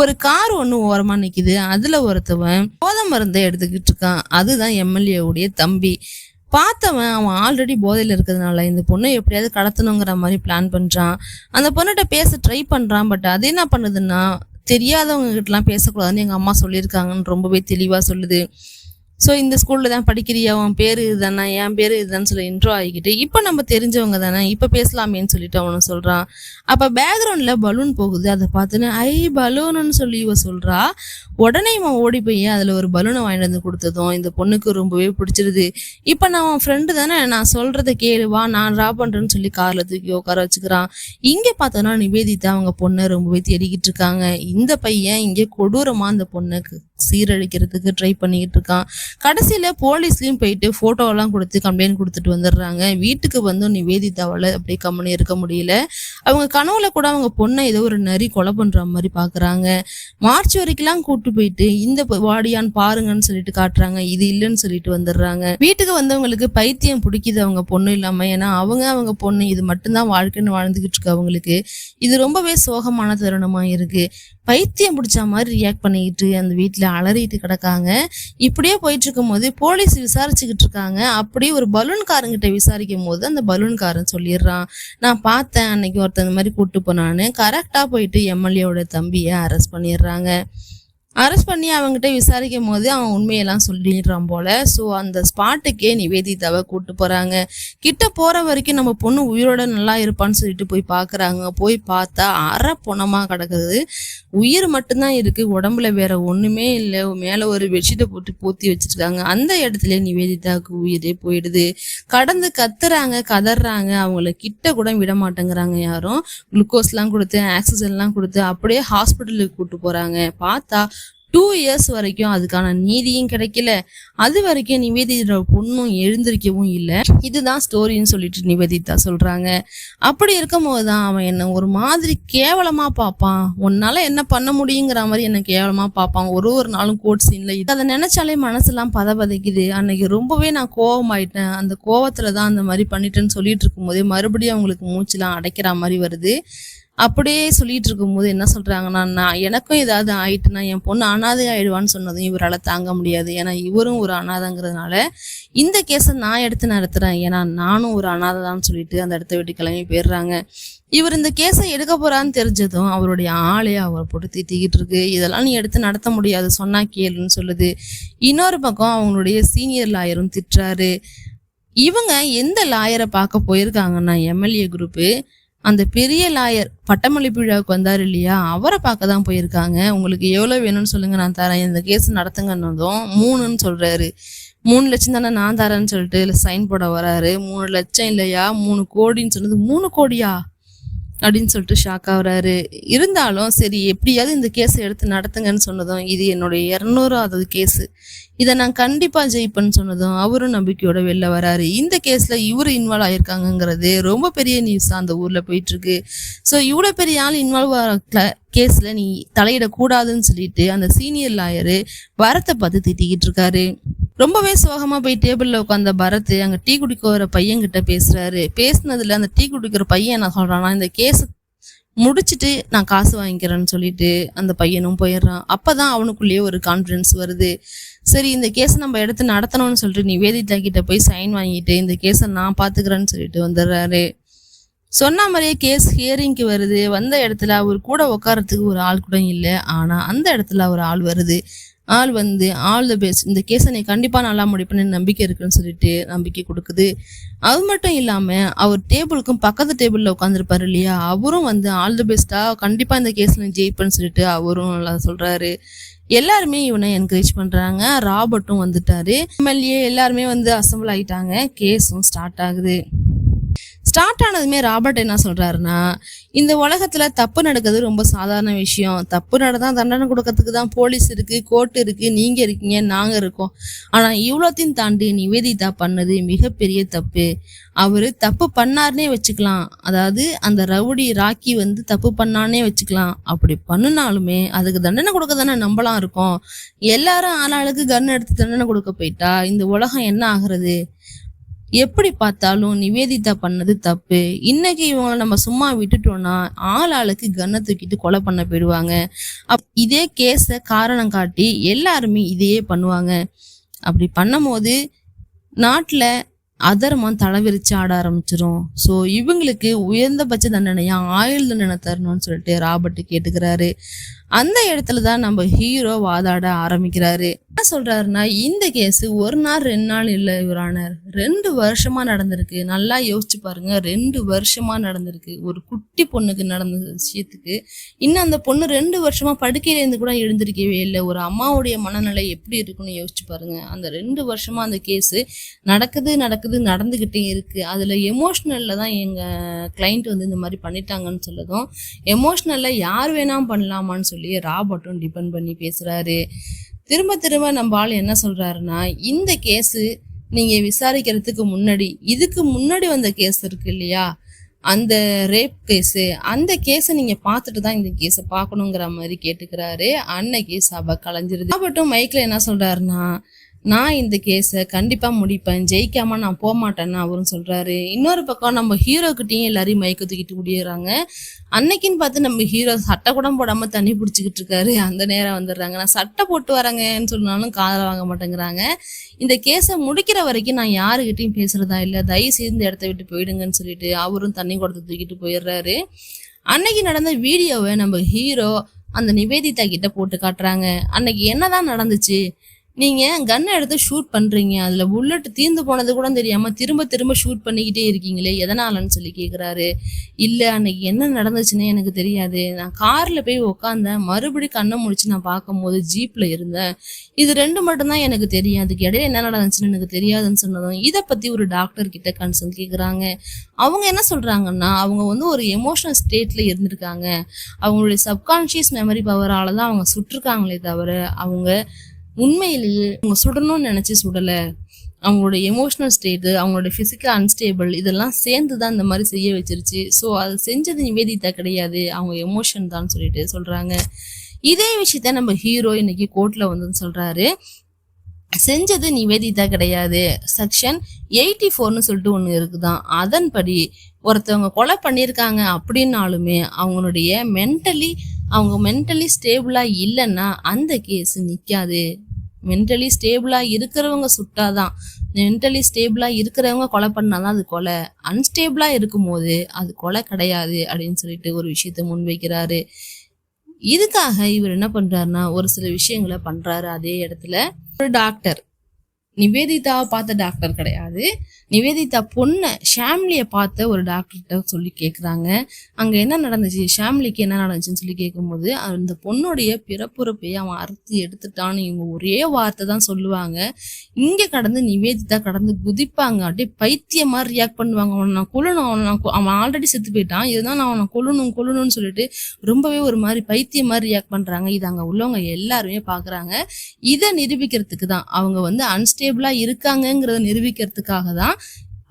ஒரு கார் ஒண்ணு ஓரமா நிக்குது. அதுல ஒருத்தவன் போதை மருந்தை எடுத்துக்கிட்டு இருக்கான். அதுதான் எம்எல்ஏ உடைய தம்பி. பார்த்தவன் அவன் ஆல்ரெடி போதையில இருக்கிறதுனால இந்த பொண்ணை எப்படியாவது கடத்தணுங்கிற மாதிரி பிளான் பண்றான். அந்த பொண்ணுகிட்ட பேச ட்ரை பண்றான். பட் அது என்ன பண்ணுதுன்னா, தெரியாதவங்க கிட்ட எல்லாம் பேசக்கூடாதுன்னு எங்க அம்மா சொல்லியிருக்காங்கன்னு ரொம்பவே தெளிவா சொல்லுது. ஸோ இந்த ஸ்கூல்ல தான் படிக்கிறியா, உன் பேரு இதுதானா, என் பேரு இதுதான்னு சொல்லி இன்ட்ரோ ஆகிக்கிட்டு இப்போ நம்ம தெரிஞ்சவங்க தானே, இப்போ பேசலாமேன்னு சொல்லிட்டு அவனை சொல்றான். அப்ப பேக்ரவுண்ட்ல பலூன் போகுது. அதை பார்த்துன்னு பலூன்னு சொல்லி இவ சொல்றா. உடனே இவன் ஓடி போய் அதுல ஒரு பலூனை வாங்கிட்டு வந்து கொடுத்ததும் இந்த பொண்ணுக்கு ரொம்பவே பிடிச்சிருது. இப்ப நான் உன் ஃப்ரெண்டு தானே, நான் சொல்றதை கேளுவா, நான் ட்ரா பண்றேன்னு சொல்லி கார்ல தூக்கி உட்கார வச்சுக்கிறான். இங்க பார்த்தோன்னா நிவேதிதா அவங்க பொண்ணை ரொம்பவே தேடிக்கிட்டு இருக்காங்க. இந்த பையன் இங்க கொடூரமா அந்த பொண்ணுக்கு சீரழிக்கிறதுக்கு ட்ரை பண்ணிக்கிட்டு இருக்கான். கடைசியில போலீஸ்லயும் போயிட்டு போட்டோ எல்லாம் கொடுத்து கம்ப்ளைண்ட் கொடுத்துட்டு வந்துடுறாங்க. வீட்டுக்கு வந்து நிவேதிதாவால அப்படியே கம்முன்னு இருக்க முடியல. அவங்க கனவுல கூட அவங்க பொண்ணை ஏதோ ஒரு நரி கொலை பண்ற மாதிரி பாக்குறாங்க. மார்ச் வரைக்கும் கூட்டு போயிட்டு இந்த வாடியான்னு பாருங்கன்னு சொல்லிட்டு காட்டுறாங்க. இது இல்லைன்னு சொல்லிட்டு வந்துடுறாங்க. வீட்டுக்கு வந்தவங்களுக்கு பைத்தியம் பிடிக்குது அவங்க பொண்ணு இல்லாம. ஏன்னா அவங்க பொண்ணு இது மட்டும்தான் வாழ்க்கைன்னு வாழ்ந்துகிட்டு இருக்கு அவங்களுக்கு. இது ரொம்பவே சோகமான தருணமா இருக்கு. பைத்தியம் பிடிச்ச மாதிரி ரியாக்ட் பண்ணிக்கிட்டு அந்த வீட்டுல அலறிட்டு கிடக்காங்க. இப்படியே போயிட்டு இருக்கும் போது போலீஸ் விசாரிச்சுக்கிட்டு இருக்காங்க. அப்படியே ஒரு பலூன்காரங்கிட்ட விசாரிக்கும் போது அந்த பலூன்காரன் சொல்லிடுறான், நான் பார்த்தேன் அன்னைக்கு ஒருத்தன் இந்த மாதிரி கூட்டு போனான்னு. கரெக்டா போயிட்டு எம்எல்ஏவோட தம்பியை அரெஸ்ட் பண்ணிடுறாங்க. அரெஸ்ட் பண்ணி அவங்ககிட்ட விசாரிக்கும் போது அவன் உண்மையெல்லாம் சொல்லிடுறான் போல. ஸோ அந்த ஸ்பாட்டுக்கே நிவேதிதாவை கூட்டு போறாங்க. கிட்ட போற வரைக்கும் நம்ம பொண்ணு உயிரோட நல்லா இருப்பான்னு சொல்லிட்டு போய் பாக்குறாங்க. போய் பார்த்தா அரை பொணமா கிடக்குது. உயிர் மட்டும்தான் இருக்கு, உடம்புல வேற ஒண்ணுமே இல்லை. மேல ஒரு பெட்ஷீட்டை போட்டு போத்தி வச்சிருக்காங்க. அந்த இடத்துல நிவேதிதாவுக்கு உயிரே போயிடுது. கடந்து கத்துறாங்க, கதறாங்க. அவங்கள கிட்ட கூட விட மாட்டேங்கிறாங்க யாரும். குளுக்கோஸ் எல்லாம் கொடுத்து ஆக்சிஜன் எல்லாம் கொடுத்து அப்படியே ஹாஸ்பிட்டலுக்கு கூட்டு போறாங்க. பார்த்தா 2 years வரைக்கும் அதுக்கான நீதியும் கிடைக்கல. அது வரைக்கும் நிவேதிதா பொண்ணும் எழுந்திருக்கவும் இல்லை. இதுதான் ஸ்டோரின்னு சொல்லிட்டு நிவேதிதா சொல்றாங்க. அப்படி இருக்கும் போதுதான் அவன் என்ன ஒரு மாதிரி கேவலமா பார்ப்பான். உன்னால என்ன பண்ண முடியுங்கிற மாதிரி என்ன கேவலமா பார்ப்பான். ஒரு நாளும் கோட் சீன்ல அதை நினைச்சாலே மனசெல்லாம் பதபதைக்குது. அன்னைக்கு ரொம்பவே நான் கோவமாயிட்டேன். அந்த கோவத்துலதான் அந்த மாதிரி பண்ணிட்டேன்னு சொல்லிட்டு இருக்கும் போதே மறுபடியும் அவங்களுக்கு மூச்சுலாம் அடைக்கிற மாதிரி வருது. அப்படியே சொல்லிட்டு இருக்கும் போது என்ன சொல்றாங்கன்னா, நான் எனக்கும் ஏதாவது ஆயிட்டுனா என் பொண்ணு அனாதை ஆயிடுவான்னு சொன்னதும் இவரால் தாங்க முடியாது. ஏன்னா இவரும் ஒரு அனாதைங்கிறதுனால இந்த கேஸை நான் எடுத்து நடத்துறேன், ஏன்னா நானும் ஒரு அனாதை தான் சொல்லிட்டு அந்த இடத்த விட்டு கிளம்பி போயிடுறாங்க. இவர் இந்த கேஸை எடுக்க போறான்னு தெரிஞ்சதும் அவருடைய ஆளே அவரை போட்டு திட்டிக்கிட்டு இருக்கு. இதெல்லாம் நீ எடுத்து நடத்த முடியாது, சொன்னா கேளுன்னு சொல்லுது. இன்னொரு பக்கம் அவங்களுடைய சீனியர் லாயரும் திட்டுறாரு. இவங்க எந்த லாயரை பார்க்க போயிருக்காங்கன்னா எம்எல்ஏ குரூப்பு அந்த பெரிய லாயர் பட்டமளிப்பு விழாவுக்கு வந்தாரு இல்லையா, அவரை பார்க்க தான் போயிருக்காங்க. உங்களுக்கு எவ்வளவு வேணும்னு சொல்லுங்க, நான் தரேன், இந்த கேஸ் நடத்துங்கன்னதும் 3ன்னு சொல்றாரு. 3 லட்சம் தானே நான் தரேன்னு சொல்லிட்டு சைன் போட வராரு. 3 லட்சம் இல்லையா 3 கோடின்னு சொன்னது 3 கோடியா அப்படின்னு சொல்லிட்டு ஷாக் ஆகுறாரு. இருந்தாலும் சரி எப்படியாவது இந்த கேஸை எடுத்து நடத்துங்கன்னு சொன்னதும் இது என்னுடைய 200வது கேஸு, இதை நான் கண்டிப்பா ஜெயிப்பேன்னு சொன்னதும் அவரும் நம்பிக்கையோட வெளில வராரு. இந்த கேஸ்ல இவரு இன்வால்வ் ஆயிருக்காங்கிறது ரொம்ப பெரிய நியூஸ் அந்த ஊர்ல போயிட்டு இருக்கு. ஸோ இவ்வளவு பெரிய ஆள் இன்வால்வ் ஆகிற கேஸ்ல நீ தலையிடக்கூடாதுன்னு சொல்லிட்டு அந்த சீனியர் லாயரு பரத்தை பார்த்து திட்டிக்கிட்டு இருக்காரு. ரொம்பவே சோகமா போய் டேபிள்ல உட்காந்த பரத் அங்க டீ குடிக்க வர பையன் கிட்ட பேசுறாரு. பேசினதுல அந்த டீ குடிக்கிற பையன் என்ன சொல்றான்னா, இந்த கேஸ் முடிச்சுட்டு நான் காசு வாங்கிக்கிறேன்னு சொல்லிட்டு அந்த பையனும் போயிடுறான். அப்பதான் அவனுக்குள்ளேயே ஒரு கான்பிடன்ஸ் வருது. சரி இந்த கேஸை நம்ம எடுத்து நடத்தணும்னு சொல்லிட்டு நிவேதிதா கிட்ட போய் சைன் வாங்கிட்டு இந்த கேஸை நான் பாத்துக்கிறேன்னு சொல்லிட்டு வந்துடுறாரு. சொன்ன மாதிரியே கேஸ் ஹியரிங்க்கு வருது. வந்த இடத்துல அவர் கூட உட்காரத்துக்கு ஒரு ஆள் கூட இல்லை. ஆனா அந்த இடத்துல ஒரு ஆள் வருது. ஆள் வந்து ஆல் த பெஸ்ட், இந்த கேஸை நீ கண்டிப்பா நல்லா முடிப்பேன்னு நம்பிக்கை இருக்குன்னு சொல்லிட்டு நம்பிக்கை கொடுக்குது. அது மட்டும் இல்லாம அவர் டேபிளுக்கும் பக்கத்து டேபிள்ல உட்காந்துருப்பாரு இல்லையா, அவரும் வந்து ஆல் த பெஸ்டா, கண்டிப்பா இந்த கேஸ்ல நீ ஜெயிப்பேன்னு சொல்லிட்டு அவரும் நல்லா சொல்றாரு. எல்லாருமே இவனை என்கரேஜ் பண்றாங்க. ராபர்ட்டும் வந்துட்டாரு. எம்எல்ஏ எல்லாருமே வந்து அசம்பிள் ஆயிட்டாங்க. கேஸும் ஸ்டார்ட் ஆகுது. ஸ்டார்ட் ஆனதுமே ராபர்ட் என்ன சொல்றாருன்னா, இந்த உலகத்துல தப்பு நடக்கிறது ரொம்ப சாதாரண விஷயம். தப்பு நடந்தா தண்டனை கொடுக்கறதுக்கு தான் போலீஸ் இருக்கு, கோர்ட் இருக்கு, நீங்க இருக்கீங்க, நாங்க இருக்கோம். ஆனா இவ்வளோத்தையும் தாண்டி நிவேதிதா பண்ணது மிகப்பெரிய தப்பு. அவரு தப்பு பண்ணாருன்னே வச்சுக்கலாம். அதாவது அந்த ரவுடி ராக்கி வந்து தப்பு பண்ணானே வச்சுக்கலாம். அப்படி பண்ணுனாலுமே அதுக்கு தண்டனை கொடுக்க தானே நம்பலாம் இருக்கோம். எல்லாரும் ஆளாளுக்கு கன் எடுத்து தண்டனை கொடுக்க போயிட்டா இந்த உலகம் என்ன ஆகுறது? எப்படி பார்த்தாலும் நிவேதிதா பண்ணது தப்பு. இன்னைக்கு இவங்களை நம்ம சும்மா விட்டுட்டோம்னா ஆள் ஆளுக்கு கன்னை தூக்கிட்டு கொலை பண்ண போயிடுவாங்க. இதே கேஸ காரணம் காட்டி எல்லாருமே இதையே பண்ணுவாங்க. அப்படி பண்ணும்போது நாட்டுல அதர்மம் தலைவிரிச்சு ஆட ஆரம்பிச்சிரும். ஸோ இவங்களுக்கு உயர்ந்தபட்ச தண்டனையா ஆயுள் தண்டனை தரணும்னு சொல்லிட்டு ராபர்ட் கேட்டுக்கிறாரு. அந்த இடத்துலதான் நம்ம ஹீரோ வாதாட ஆரம்பிக்கிறாரு. என்ன சொல்றாருன்னா, இந்த கேஸ் ஒரு நாள் 2 நாள் இல்ல யுவரானர், 2 வருஷமா நடந்திருக்கு. நல்லா யோசிச்சு பாருங்க, 2 வருஷமா நடந்திருக்கு. ஒரு குட்டி பொண்ணுக்கு நடந்த விஷயத்துக்கு இன்னும் அந்த பொண்ணு 2 வருஷமா படுக்கையில இருந்து கூட எழுந்திருக்கவே இல்லை. ஒரு அம்மாவுடைய மனநிலை எப்படி இருக்குன்னு யோசிச்சு பாருங்க. அந்த 2 வருஷமா அந்த கேஸ் நடந்துகிட்டே இருக்கு. அதுல எமோஷனல்ல தான் எங்க கிளைண்ட் வந்து இந்த மாதிரி பண்ணிட்டாங்கன்னு சொல்லதும், எமோஷனல்ல யார் வேணா பண்ணலாமான்னு சொல்லி ராபர்ட்டும் டிபெண்ட் பண்ணி பேசுறாரு. திரும்ப நம்ம ஆள் என்ன சொல்றாருன்னா, இந்த கேஸ் நீங்க விசாரிக்கிறதுக்கு முன்னாடி இதுக்கு முன்னாடி வந்த கேஸ் இருக்கு இல்லையா, அந்த ரேப் கேஸ், அந்த கேஸை நீங்க பார்த்துட்டு தான் இந்த கேஸை பார்க்கணுங்கிற மாதிரி கேட்டுக்கிறாரு. அன்னைக்கு சபை கலைஞ்சிருது. ராபர்ட்டும் மைக்ல என்ன சொல்றாருன்னா, நான் இந்த கேஸை கண்டிப்பா முடிப்பேன், ஜெயிக்காம நான் போக மாட்டேன்னு அவரும் சொல்றாரு. இன்னொரு பக்கம் நம்ம ஹீரோ கிட்டையும் எல்லாரையும் மைக்க தூக்கிட்டு முடியறாங்க. அன்னைக்குன்னு பார்த்து நம்ம ஹீரோ சட்டை கூட போடாம தண்ணி பிடிச்சிக்கிட்டு இருக்காரு. அந்த நேரம் வந்துடுறாங்க. நான் சட்டை போட்டு வரேங்கன்னு சொன்னாலும் காதல வாங்க மாட்டேங்கிறாங்க. இந்த கேஸை முடிக்கிற வரைக்கும் நான் யாருக்கிட்டையும் பேசுறதா இல்லை, தயவு செய்து இந்த இடத்த விட்டு போயிடுங்கன்னு சொல்லிட்டு அவரும் தண்ணி குடத்தை தூக்கிட்டு போயிடுறாரு. அன்னைக்கு நடந்த வீடியோவை நம்ம ஹீரோ அந்த நிவேதிதா கிட்ட போட்டு காட்டுறாங்க. அன்னைக்கு என்னதான் நடந்துச்சு, நீங்க கன்னை எடுத்து ஷூட் பண்றீங்க, அதுல புல்லட் தீர்ந்து போனது கூட தெரியாம திரும்ப ஷூட் பண்ணிக்கிட்டே இருக்கீங்களே, எதனாலன்னு சொல்லி கேக்குறாரு. இல்ல அன்னைக்கு என்ன நடந்துச்சுன்னு எனக்கு தெரியாது, நான் கார்ல போய் உக்காந்தேன், மறுபடியும் கண்ணை முடிச்சு நான் பார்க்கும்போது ஜீப்ல இருந்தேன், இது 2 மட்டும்தான் எனக்கு தெரியும், அதுக்கு இடையில என்ன நடந்துச்சுன்னு எனக்கு தெரியாதுன்னு சொன்னதும் இதை பத்தி ஒரு டாக்டர் கிட்ட கன்சல்ட் கேக்குறாங்க. அவங்க என்ன சொல்றாங்கன்னா, அவங்க வந்து ஒரு எமோஷனல் ஸ்டேட்ல இருந்திருக்காங்க, அவங்களுடைய சப்கான்சியஸ் மெமரி பவரால தான் அவங்க சுட்டிருக்காங்களே தவிர அவங்க உண்மையிலேயே அவங்க சுடணும்னு நினைச்சு சுடல. அவங்களோட எமோஷனல் ஸ்டேட்டு, அவங்களோட பிசிக்கல் அன்ஸ்டேபிள் இதெல்லாம் சேர்ந்துதான் இந்த மாதிரி செய்ய வச்சிருச்சு. ஸோ அது செஞ்சது நிவேதிதா கிடையாது, அவங்க எமோஷன் தான் சொல்லிட்டு சொல்றாங்க. இதே விஷயத்த நம்ம ஹீரோ இன்னைக்கு கோர்ட்ல வந்து சொல்றாரு. செஞ்சது நிவேதிதா கிடையாது, செக்ஷன் 84ன்னு சொல்லிட்டு ஒண்ணு இருக்குதான், அதன்படி ஒருத்தவங்க கொலை பண்ணியிருக்காங்க அப்படின்னாலுமே அவங்க மென்டலி ஸ்டேபிளா இல்லைன்னா அந்த கேஸ் நிக்காது. மென்டலி ஸ்டேபிளா இருக்கிறவங்க சுட்டாதான், மென்டலி ஸ்டேபிளா இருக்கிறவங்க கொலை பண்ணாதான் அது கொலை, அன்ஸ்டேபிளா இருக்கும் போது அது கொலை கிடையாது அப்படின்னு சொல்லிட்டு ஒரு விஷயத்த முன்வைக்கிறாரு. இதுக்காக இவர் என்ன பண்றாருன்னா, ஒரு சில விஷயங்களை பண்றாரு. அதே இடத்துல ஒரு டாக்டர், நிவேதிதாவை பார்த்த டாக்டர் கிடையாது, நிவேதிதா பொண்ணு ஷாம்லியை பார்த்த ஒரு டாக்டர்கிட்ட சொல்லி கேட்குறாங்க. அங்கே என்ன நடந்துச்சு, ஷாம்லிக்கு என்ன நடந்துச்சுன்னு சொல்லி கேட்கும்போது, அந்த பொண்ணுடைய பிறப்புறுப்பை அவன் அறுத்து எடுத்துட்டான்னு இவங்க ஒரே வார்த்தை தான் சொல்லுவாங்க. இங்கே கடந்து நிவேதிதா கடந்து குதிப்பாங்க, அப்படியே பைத்தியம் மாதிரி ரியாக்ட் பண்ணுவாங்க. அவனை நான் கொல்லணும், அவன் ஆல்ரெடி செத்து போயிட்டான், இதுதான் நான் அவனை கொல்லணும்னு சொல்லிட்டு ரொம்பவே ஒரு மாதிரி பைத்தியம் மாதிரி ரியாக்ட் பண்றாங்க. இது அங்கே உள்ளவங்க எல்லாருமே பார்க்குறாங்க. இதை நிரூபிக்கிறதுக்கு தான், அவங்க வந்து அன்ஸ்டேபிளா இருக்காங்கிறத நிரூபிக்கிறதுக்காக தான்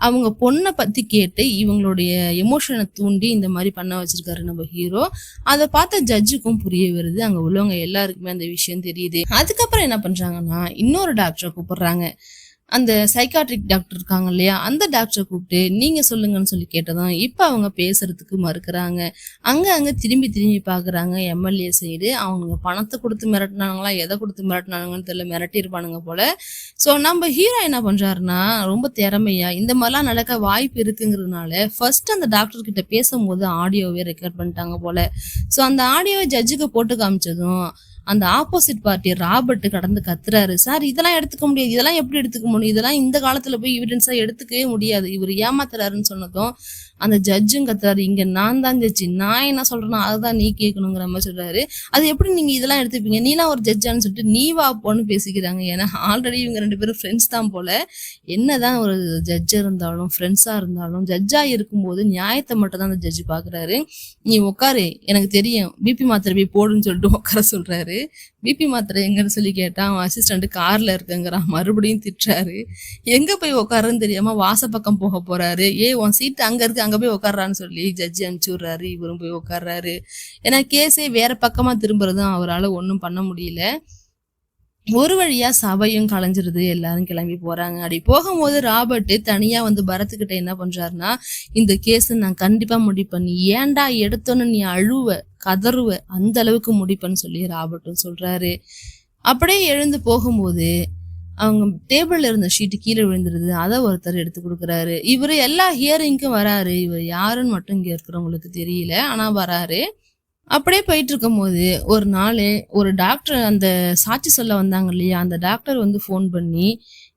அவங்க பொண்ணை பத்தி கேட்டு இவங்களுடைய எமோஷனை தூண்டி இந்த மாதிரி பண்ண வச்சிருக்காரு நம்ம ஹீரோ. அதை பார்த்த ஜட்ஜுக்கும் புரிய வருது, அங்க உள்ளவங்க எல்லாருக்குமே அந்த விஷயம் தெரியுது. அதுக்கப்புறம் என்ன பண்றாங்கன்னா, இன்னொரு டாக்டரை கூப்பிடுறாங்க. அந்த சைக்காட்ரிக் டாக்டர் இருக்காங்க இல்லையா, அந்த டாக்டரை கூப்பிட்டு நீங்க சொல்லுங்கன்னு சொல்லி கேட்டதும் இப்ப அவங்க பேசுறதுக்கு மறுக்கிறாங்க. அங்க திரும்பி பாக்குறாங்க எம்எல்ஏ சைடு. அவங்க பணத்தை கொடுத்து மிரட்டினாங்களா, எதை கொடுத்து மிரட்டினாங்கன்னு தெரியல, மிரட்டிருப்பானுங்க போல. ஸோ நம்ம ஹீரோ என்ன பண்றாருன்னா, ரொம்ப திறமையா இந்த மாதிரிலாம் நடக்க வாய்ப்பு இருக்குங்கிறதுனால ஃபர்ஸ்ட் அந்த டாக்டர் கிட்ட பேசும்போது ஆடியோவே ரெக்கார்ட் பண்ணிட்டாங்க போல. ஸோ அந்த ஆடியோவை ஜட்ஜுக்கு போட்டு காமிச்சதும் அந்த ஆப்போசிட் பார்ட்டி ராபர்ட் கடந்து கத்துறாரு, சார் இதெல்லாம் எடுத்துக்க முடியாது, இதெல்லாம் எப்படி எடுத்துக்க முடியும், இதெல்லாம் இந்த காலத்துல போய் எவிடன்ஸா எடுத்துக்கவே முடியாது, இவர் ஏமாத்துறாருன்னு சொன்னதும் அந்த ஜட்ஜும் கத்துறாரு, இங்க நான் தான் ஜட்ஜி, நான் என்ன சொல்றேனோ அதுதான் நீ கேட்கணுங்கிற மாதிரி சொல்றாரு. அது எப்படி நீங்க இதெல்லாம் எடுத்துப்பீங்க, நீலாம் ஒரு ஜட்ஜான்னு சொல்லிட்டு நீ வா போன்னு பேசிக்கிறாங்க. ஏன்னா ஆல்ரெடி இவங்க 2 பேரும் ஃப்ரெண்ட்ஸ் தான் போல. என்னதான் ஒரு ஜட்ஜ் இருந்தாலும் ஃப்ரெண்ட்ஸா இருந்தாலும் ஜட்ஜா இருக்கும்போது நியாயத்தை மட்டும் தான் அந்த ஜட்ஜ் பாக்குறாரு. நீ உட்காரு, எனக்கு தெரியும், பிபி மாத்திரை போய் போடுன்னு சொல்லிட்டு உட்கார சொல்றாரு. பிபி மாத்திரை எங்கன்னு சொல்லி கேட்டா அவன் அசிஸ்டன்ட் கார்ல இருக்குங்கிறான். மறுபடியும் திட்டுறாரு. எங்க போய் உட்காருன்னு தெரியாம வாசப்பக்கம் போக போறாரு. உன் சீட்டு அங்க இருக்கு, அங்க போய் உட்கார்றான்னு சொல்லி ஜட்ஜி அனுப்பிச்சு விடுறாரு. இவரும் போய் உட்கார்றாரு. ஏன்னா கேஸே வேற பக்கமா திரும்புறதும் அவரால் ஒன்றும் பண்ண முடியல. ஒரு வழியா சபையும் கலைஞ்சிருது, எல்லாரும் கிளம்பி போறாங்க. அப்படி போகும்போது ராபர்ட் தனியா வந்து பரத்துக்கிட்ட என்ன பண்றாருன்னா, இந்த கேஸ் நான் கண்டிப்பா முடிப்பேன், நீ ஏன்டா எடுத்தோன்னு நீ அழுவ கதறுவ, அந்த அளவுக்கு முடிப்பேன்னு சொல்லி ராபர்ட்டும் சொல்றாரு. அப்படியே எழுந்து போகும்போது அவங்க டேபிள்ல இருந்த ஷீட்டு கீழே விழுந்துருது. அதை ஒருத்தர் எடுத்து கொடுக்குறாரு. இவரு எல்லா ஹியரிங்க்கும் வராரு. இவர் யாருன்னு மட்டும் இங்க இருக்கிறவங்களுக்கு தெரியல, ஆனா வராரு. அப்படியே போயிட்டு இருக்கும் போது ஒரு நாள் ஒரு டாக்டர் அந்த சாட்சி சொல்ல வந்தாங்க இல்லையா, அந்த டாக்டர் வந்து ஃபோன் பண்ணி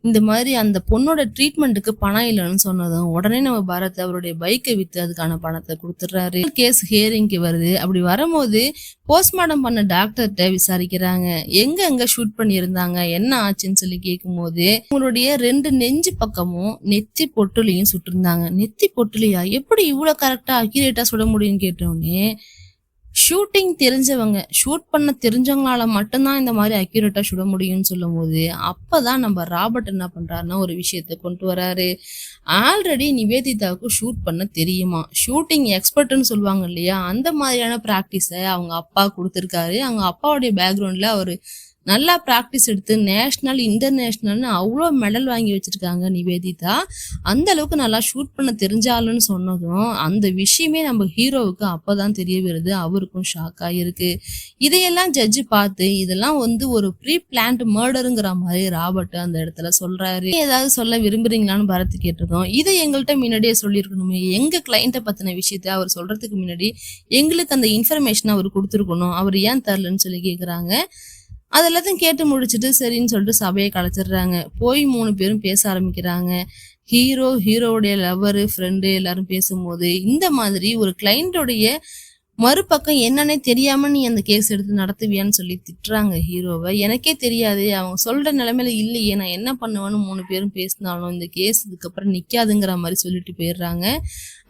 இந்த மாதிரி அந்த பொண்ணோட ட்ரீட்மெண்ட்டுக்கு பணம் இல்லைன்னு சொன்னதும் உடனே நம்ம பரத் அவருடைய பைக்கை வித்து அதுக்கான பணத்தை கொடுத்துட்றாரு. கேஸ் ஹியரிங்க்கு வருது. அப்படி வரும்போது போஸ்ட்மார்ட்டம் பண்ண டாக்டர்கிட்ட விசாரிக்கிறாங்க, எங்க ஷூட் பண்ணியிருந்தாங்க, என்ன ஆச்சுன்னு சொல்லி கேட்கும்போது உங்களுடைய 2 நெஞ்சு பக்கமும் நெத்தி பொட்டுலையும் சுட்டிருந்தாங்க. நெத்தி பொட்டுலையா, எப்படி இவ்வளவு கரெக்டா அக்யூரேட்டா சுட முடியும்னு கேட்டோடனே, ஷூட்டிங் தெரிஞ்சவங்க, ஷூட் பண்ண தெரிஞ்சவங்களால மட்டும்தான் இந்த மாதிரி அக்யூரேட்டா சுட முடியும்னு சொல்லும் போது அப்பதான் நம்ம ராபர்ட் என்ன பண்றாருன்னா ஒரு விஷயத்த கொண்டு வராரு. ஆல்ரெடி நிவேதிதாவுக்கு ஷூட் பண்ண தெரியுமா, ஷூட்டிங் எக்ஸ்பர்ட்னு சொல்லுவாங்க இல்லையா, அந்த மாதிரியான பிராக்டிஸை அவங்க அப்பா கொடுத்துருக்காரு. அவங்க அப்பாவுடைய பேக்ரவுண்ட்ல அவரு நல்லா ப்ராக்டிஸ் எடுத்து நேஷ்னல் இன்டர்நேஷ்னல்னு அவ்வளோ மெடல் வாங்கி வச்சிருக்காங்க நிவேதிதா. அந்த அளவுக்கு நல்லா ஷூட் பண்ண தெரிஞ்சாலுன்னு சொன்னதும் அந்த விஷயமே நம்ம ஹீரோவுக்கு அப்பதான் தெரிய வருது. அவருக்கும் ஷாக் ஆகிருக்கு. இதையெல்லாம் ஜட்ஜி பார்த்து இதெல்லாம் வந்து ஒரு ப்ரீ பிளான்ட் மர்டருங்கிற மாதிரி ராபர்ட் அந்த இடத்துல சொல்றாரு. ஏதாவது சொல்ல விரும்புறீங்களான்னு பரத் கேட்டிருக்கோம். இதை எங்கள்கிட்ட முன்னாடியே சொல்லியிருக்கணுமே, எங்க கிளைண்ட்டை பத்தின விஷயத்த அவர் சொல்றதுக்கு முன்னாடி எங்களுக்கு அந்த இன்ஃபர்மேஷன் அவர் கொடுத்துருக்கணும், அவர் ஏன் தரலன்னு சொல்லி கேட்குறாங்க. அதெல்லாத்தையும் கேட்டு முடிச்சுட்டு சரின்னு சொல்லிட்டு சபையை கலைச்சிடுறாங்க. போய் 3 பேரும் பேச ஆரம்பிக்கிறாங்க. ஹீரோவுடைய லவ்வரு ஃப்ரெண்டு எல்லாரும் பேசும்போது இந்த மாதிரி ஒரு கிளைண்டோடைய மறுபக்கம் என்னன்னே தெரியாம நீ அந்த கேஸ் எடுத்து நடத்துவியான்னு சொல்லி திட்டுறாங்க ஹீரோவை. எனக்கே தெரியாது, அவங்க சொல்ற நிலைமையில இல்லையே, நான் என்ன பண்ணுவேன்னு 3 பேரும் பேசினாலும் இந்த கேஸ் இதுக்கப்புறம் நிக்காதுங்கிற மாதிரி சொல்லிட்டு போயிடுறாங்க.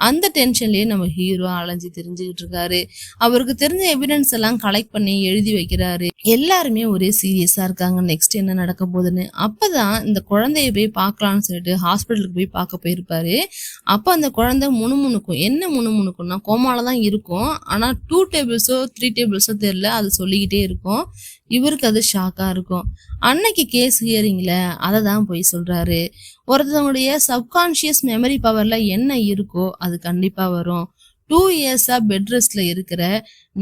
அந்த டென்ஷன்லயே நம்ம ஹீரோ அலைஞ்சு தெரிஞ்சுக்கிட்டு இருக்காரு. அவருக்கு தெரிஞ்ச எவிடன்ஸ் எல்லாம் கலெக்ட் பண்ணி எழுதி வைக்கிறாரு. எல்லாருமே ஒரே சீரியஸா இருக்காங்க, நெக்ஸ்ட் என்ன நடக்க போகுதுன்னு. அப்பதான் இந்த குழந்தைய போய் பார்க்கலாம்னு சொல்லிட்டு ஹாஸ்பிட்டலுக்கு போய் பார்க்க போயிருப்பாரு. அப்ப அந்த குழந்தை முணுமுணுக்கும். என்ன முணுமுணுக்கும்னா கோமாலதான் இருக்கும், ஆனா 2 டேபிள்ஸோ 3 டேபிள்ஸோ தெரியல, அது சொல்லிக்கிட்டே இருக்கும். இவருக்கு அது ஷாக்கா இருக்கும். அன்னைக்கு கேஸ் ஹியரிங்ல அதை தான் போய் சொல்றாரு. ஒருத்தவங்களுடைய சப்கான்சியஸ் மெமரி பவர்ல என்ன இருக்கோ அது கண்டிப்பா வரும். 2 இயர்ஸா பெட் ரெஸ்ட்ல இருக்கிற